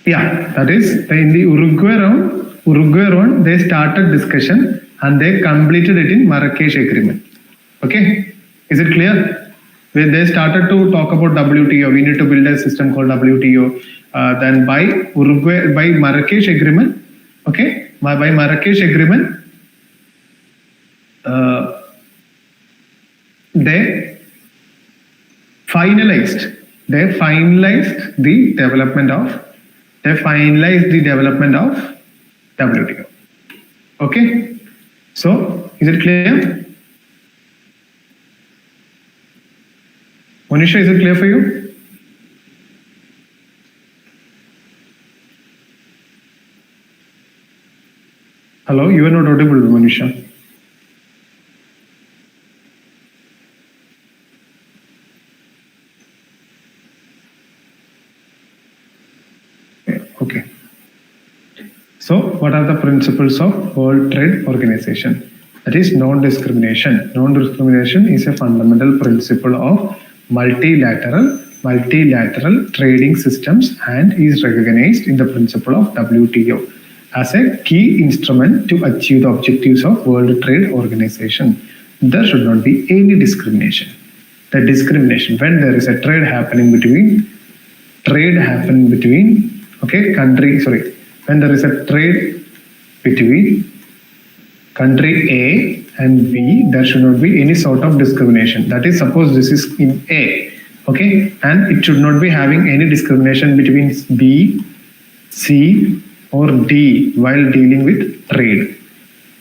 Yeah, that is in the Uruguay round, they started discussion and they completed it in Marrakesh agreement. Okay, is it clear? When they started to talk about WTO, we need to build a system called WTO. Then by Marrakesh agreement, okay, by Marrakesh agreement, they finalized the development of WTO. Okay, so is it clear? Monisha, is it clear for you? Hello, you are not audible, Monisha. Okay. So, what are the principles of World Trade Organization? That is non-discrimination. Non-discrimination is a fundamental principle of multilateral trading systems and is recognized in the principle of WTO as a key instrument to achieve the objectives of World Trade Organization. There should not be any discrimination. The discrimination, when there is a trade happening between okay, when there is a trade between country A and B, there should not be any sort of discrimination. That is, suppose this is in A, okay, and it should not be having any discrimination between B, C, or D while dealing with trade.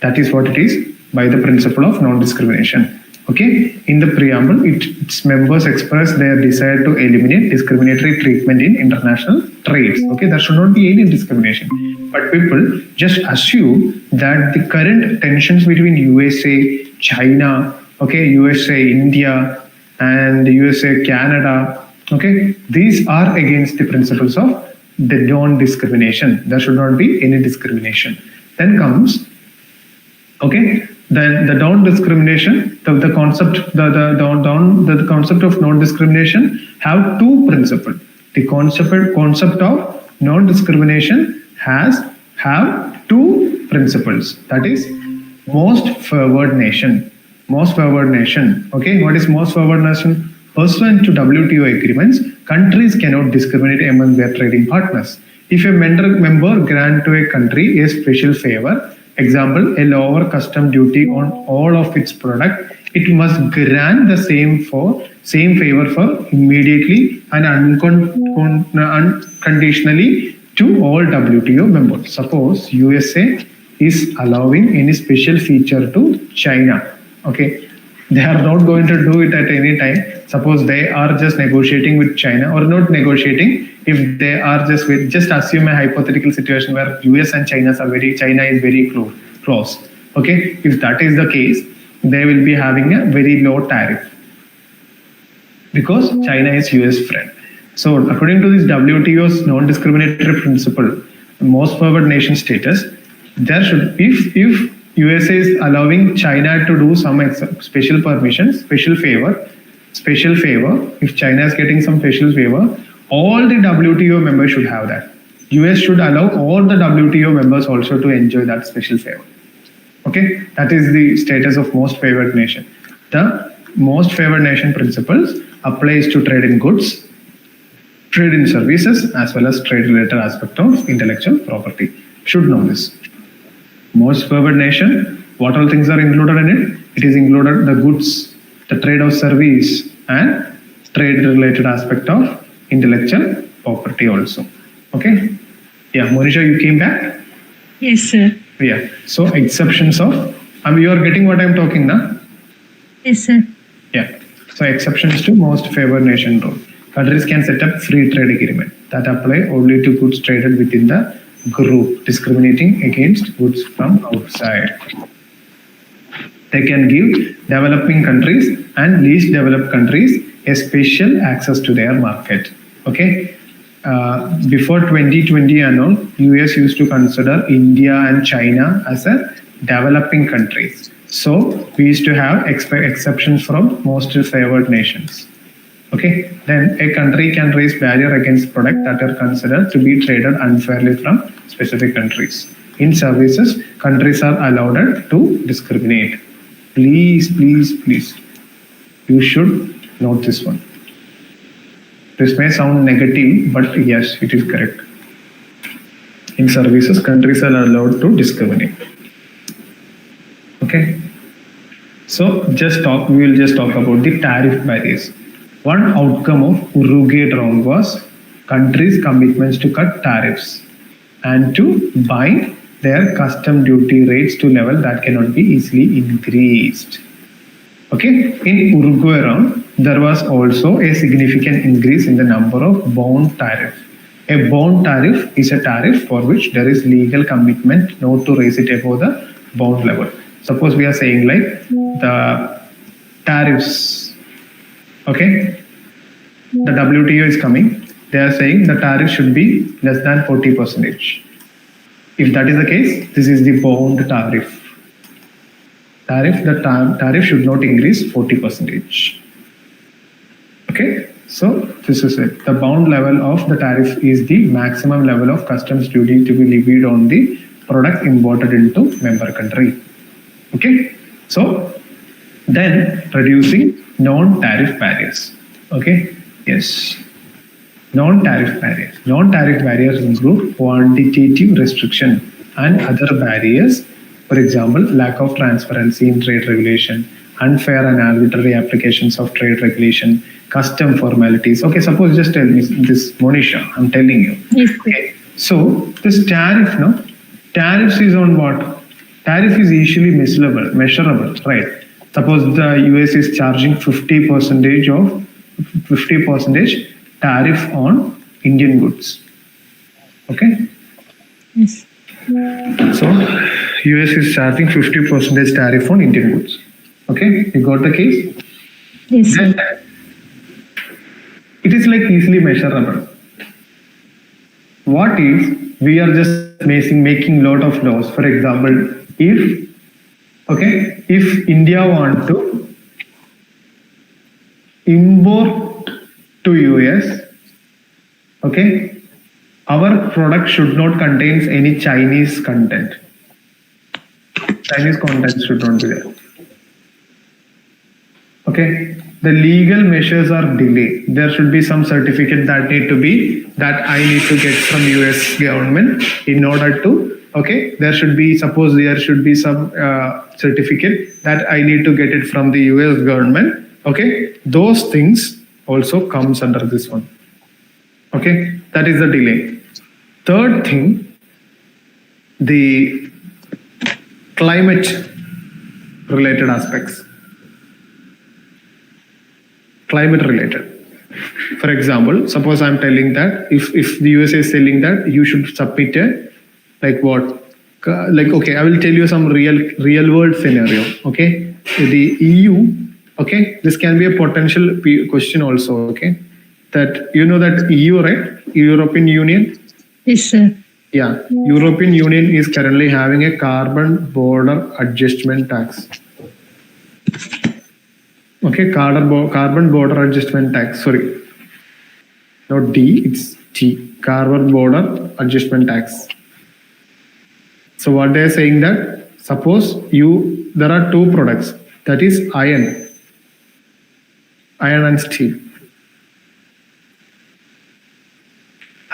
That is what it is by the principle of non-discrimination. Okay, in the preamble, its members express their desire to eliminate discriminatory treatment in international trades. Okay, there should not be any discrimination. But people just assume that the current tensions between USA, China, okay, USA, India, and USA, Canada, okay, these are against the principles of the non-discrimination. There should not be any discrimination. Then comes, okay, then the non-discrimination, the concept of non-discrimination have two principles. The concept of non-discrimination have two principles. That is most favored nation. Okay, what is most favored nation? Pursuant to WTO agreements, countries cannot discriminate among their trading partners. If a member grant to a country a special favor, example, a lower custom duty on all of its product, it must grant the same favor for immediately and unconditionally to all WTO members. Suppose USA is allowing any special feature to China. Okay, they are not going to do it at any time. Suppose they are just negotiating with China, or not negotiating, if they are just assume a hypothetical situation where US and China is very close. Okay, if that is the case, they will be having a very low tariff because China is US friend. So according to this WTO's non-discriminatory principle, most favored nation status, there should, if USA is allowing China to do some special permissions, special favor, if China is getting some special favor, all the WTO members should have that. US should allow all the WTO members also to enjoy that special favor. Okay, that is the status of most favored nation. The most favored nation principles applies to trade in goods, trade in services, as well as trade related aspect of intellectual property. Should know this. Most favored nation, what all things are included in it? It is included the goods, the trade of service, and trade related aspect of intellectual property also. Okay? Yeah, Monisha, you came back? Yes, sir. Yeah. So exceptions of, you are getting what I'm talking now? Yes, sir. Yeah. So exceptions to most favored nation rule. Countries can set up free trade agreement that apply only to goods traded within the group, discriminating against goods from outside. They can give developing countries and least developed countries a special access to their market. Okay. Before 2020 and all, US used to consider India and China as a developing countries. So we used to have exceptions from most favored nations. Okay, then a country can raise barrier against products that are considered to be traded unfairly from specific countries. In services, countries are allowed to discriminate. Please, please, please, you should note this one. This may sound negative, but yes, it is correct. In services, countries are allowed to discriminate. Okay. So we will just talk about the tariff barriers. One outcome of Uruguay round was countries' commitments to cut tariffs and to bind their custom duty rates to level that cannot be easily increased. Okay, in Uruguay round, there was also a significant increase in the number of bound tariff. A bound tariff is a tariff for which there is legal commitment not to raise it above the bound level. Suppose we are saying like the tariffs, okay, the WTO is coming, they are saying the tariff should be less than 40%. If that is the case, this is the bound tariff. The tariff should not increase 40%. Okay, so this is it. The bound level of the tariff is the maximum level of customs duty to be levied on the product imported into member country. Okay, so then reducing non-tariff barriers. Okay, yes, non-tariff barriers. Non-tariff barriers include quantitative restriction and other barriers. For example, lack of transparency in trade regulation, unfair and arbitrary applications of trade regulation, custom formalities. Okay, suppose just tell me this, Monisha, I'm telling you. Yes. Okay, so this tariff, no? Tariffs is on what? Tariff is easily measurable, right? Suppose the US is charging 50% tariff on Indian goods. Okay? Yes. So US is charging 50% tariff on Indian goods. Okay, you got the case? Yes, Then, sir. it is like easily measurable. What if we are just making lot of laws? For example, if India want to import to US, okay, our product should not contain any Chinese content. Chinese content should not be there. Okay, the legal measures are delayed. There should be some certificate that I need to get from US government in order to, okay, there should be some certificate that I need to get it from the US government. Okay, those things also comes under this one. Okay, that is the delay. Third thing, the climate related aspects. Climate related. For example, suppose I'm telling that if the USA is telling that you should submit a like what like okay, I will tell you some real world scenario. Okay, the EU. Okay, this can be a potential question also. Okay, that you know that EU, right? European Union. Yes, sir. Yeah, European Union is currently having a carbon border adjustment tax. Okay, carbon border adjustment tax. Sorry, not D, it's T. Carbon border adjustment tax. So what they are saying that suppose there are two products, that is iron and steel.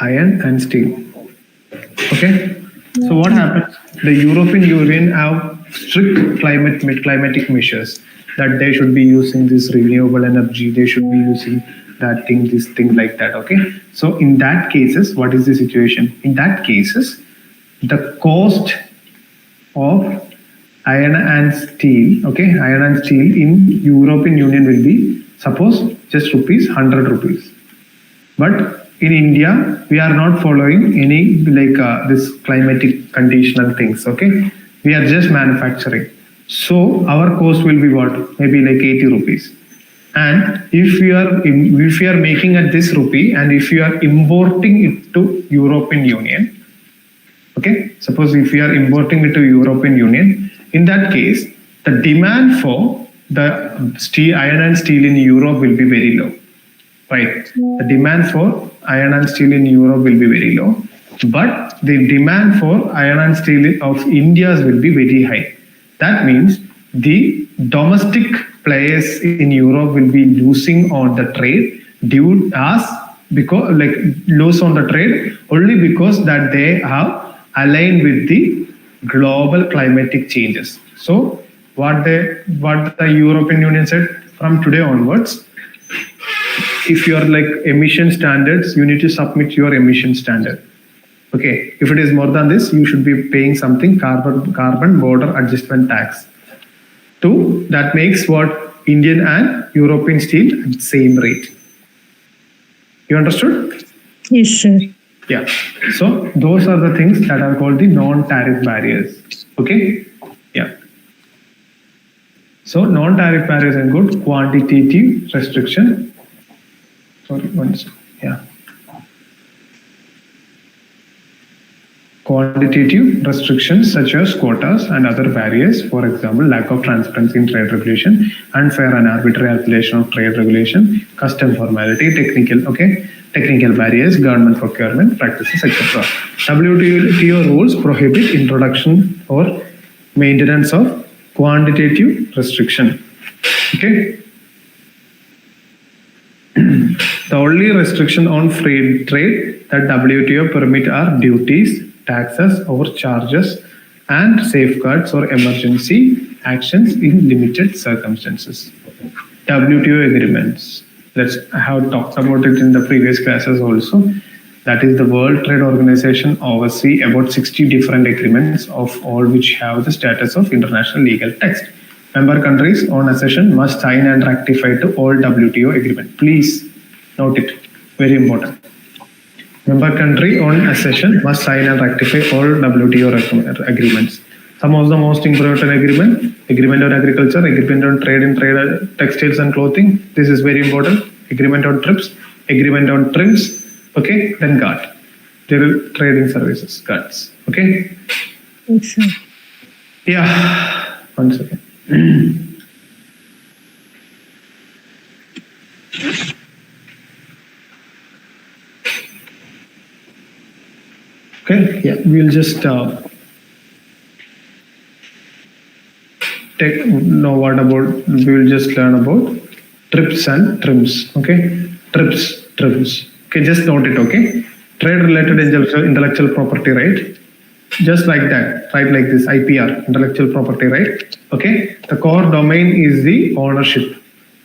Iron and steel. Okay. So what happens? The European Union have strict climatic measures that they should be using this renewable energy. They should be using that thing, this thing like that. Okay. So in that cases, what is the situation? In that cases, the cost of iron and steel, okay, iron and steel in European Union will be suppose just ₹100 rupees. But in India, we are not following any like this climatic conditional things. Okay, we are just manufacturing. So our cost will be what? Maybe like 80 rupees. And if you are making at this rupee and if you are importing it to European Union, okay, suppose if you are importing it to European Union, in that case, the demand for the steel, iron and steel in Europe will be very low, right? The demand for iron and steel in Europe will be very low, but the demand for iron and steel of India's will be very high. That means the domestic players in Europe will be losing on the trade due as because like lose on the trade only because that they have aligned with the global climatic changes. So what the European Union said, from today onwards, if you are like emission standards, you need to submit your emission standard. Okay, if it is more than this, you should be paying something carbon border adjustment tax. Two, that makes what Indian and European steel at the same rate. You understood? Yes, sir. Yeah. So those are the things that are called the non-tariff barriers. Okay. Yeah. So non-tariff barriers include quantitative restriction. Sorry, one second. Yeah. Quantitative restrictions such as quotas and other barriers, for example, lack of transparency in trade regulation, unfair and arbitrary application of trade regulation, custom formality, technical barriers, government procurement practices, etc. WTO rules prohibit introduction or maintenance of quantitative restriction. Okay. The only restriction on free trade that WTO permit are duties, taxes or charges, and safeguards or emergency actions in limited circumstances. WTO agreements. I have talked about it in the previous classes also. That is the World Trade Organization oversee about 60 different agreements, of all which have the status of international legal text. Member countries on accession must sign and ratify to all WTO agreements. Please note it. Very important. Member country on accession must sign and rectify all WTO agreements. Some of the most important agreement on agriculture, agreement on trade in textiles and clothing. This is very important. Agreement on TRIPS, agreement on TRIMS. Okay, then GATT. Trading services, GATTs. Okay. Yes, sir. Yeah. One second. Okay, yeah, we'll just we'll just learn about TRIPS and TRIMS. Okay, TRIPS. Okay, just note it. Okay, trade related intellectual property right, just like that, right? Like this IPR, intellectual property right. Okay, the core domain is the ownership.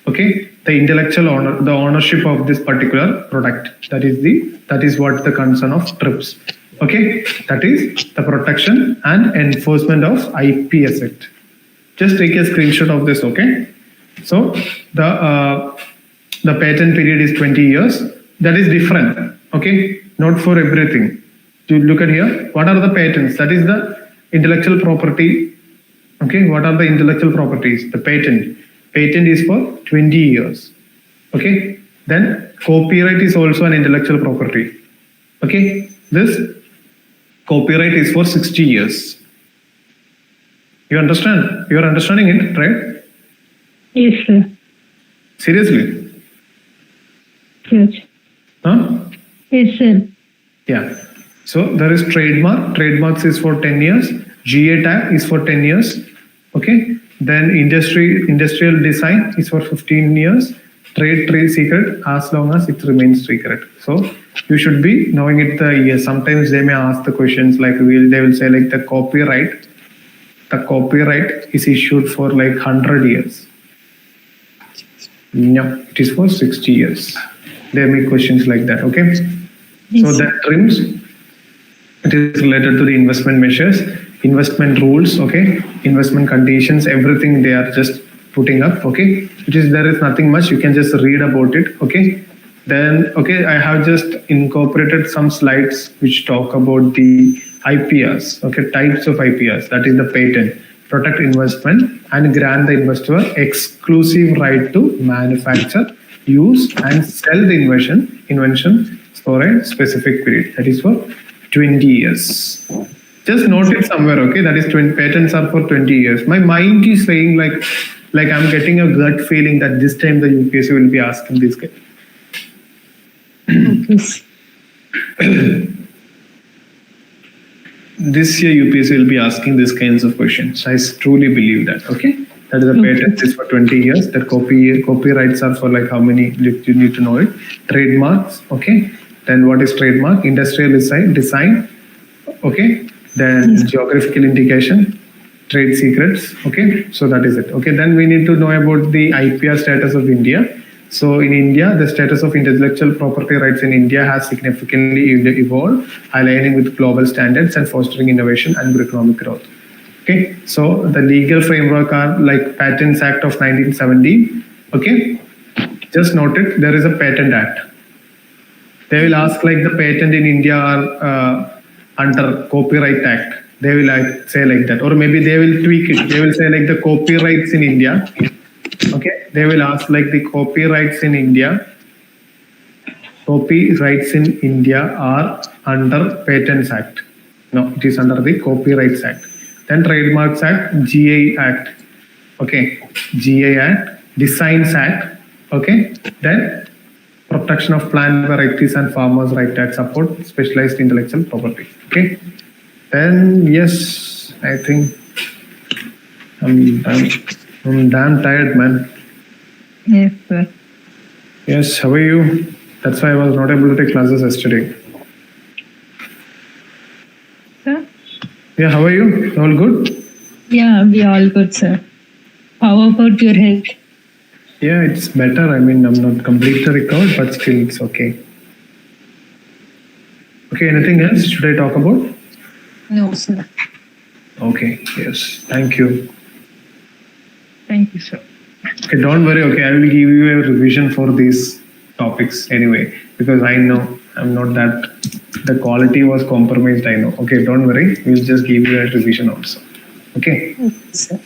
Okay, the intellectual ownership of this particular product. That is what the concern of TRIPS. Okay, that is the protection and enforcement of IPS Act. Just take a screenshot of this, okay? So the patent period is 20 years. That is different, okay? Not for everything. To look at here, what are the patents? That is the intellectual property. Okay, what are the intellectual properties? The patent. Patent is for 20 years. Okay, then copyright is also an intellectual property. Okay, this copyright is for 60 years. You understand? You are understanding it, right? Yes, sir. Seriously? Yes. Huh? Yes, sir. Yeah. So there is trademark. Trademarks is for 10 years. GA tag is for 10 years. Okay. Then industrial design is for 15 years. Trade secret as long as it remains secret. So you should be knowing it the year. Sometimes they may ask the questions like they will say like the copyright. The copyright is issued for like 100 years. No, it is for 60 years. They make questions like that. Okay. Yes, So sir. that trims. It is related to the investment measures, investment rules, okay, investment conditions, everything they are just putting up, okay. There is nothing much, you can just read about it, okay. Then, okay, I have just incorporated some slides which talk about the IPRs, okay, types of IPRs, that is the patent, protect investment and grant the investor exclusive right to manufacture, use and sell the invention for a specific period, that is for 20 years. Just note it somewhere, okay? That is 20 patents are for 20 years. My mind is saying like I'm getting a gut feeling that this time the UPSC will be asking this. Yes. This year UPSC will be asking these kinds of questions. I truly believe that, okay? That is the patent is for 20 years. The copyrights are for like how many, you need to know it. Trademarks, okay? Then what is trademark? Industrial design, okay? Then geographical indication, trade secrets, okay? So that is it, okay? Then we need to know about the IPR status of India. So in India, the status of intellectual property rights in India has significantly evolved, aligning with global standards and fostering innovation and economic growth. Okay, so the legal framework are like Patents Act of 1970. Okay, just note it, there is a Patent Act. They will ask like the patent in India are under Copyright Act. They will like say like that, or maybe they will tweak it. They will say like the copyrights in India. Okay, they will ask like the copyrights in India. Copyrights in India are under Patents Act. No, it is under the Copyrights Act. Then Trademarks Act, GA Act. Okay, GA Act, Designs Act. Okay, then Protection of Plant Varieties and Farmers' Right Act, support specialized intellectual property. Okay, then yes, I think I'm damn tired, man. Yes, sir. Yes, how are you? That's why I was not able to take classes yesterday. Sir? Yeah, how are you? All good? Yeah, we all good, sir. How about your health? Yeah, it's better. I mean, I'm not completely recovered, but still it's okay. Okay, anything else should I talk about? No, sir. Okay, yes, thank you. Thank you, sir. Okay, don't worry, okay, I will give you a revision for these topics anyway, because I know I'm not that, the quality was compromised, I know. Okay, don't worry, we'll just give you a revision also. Okay? Okay, sir.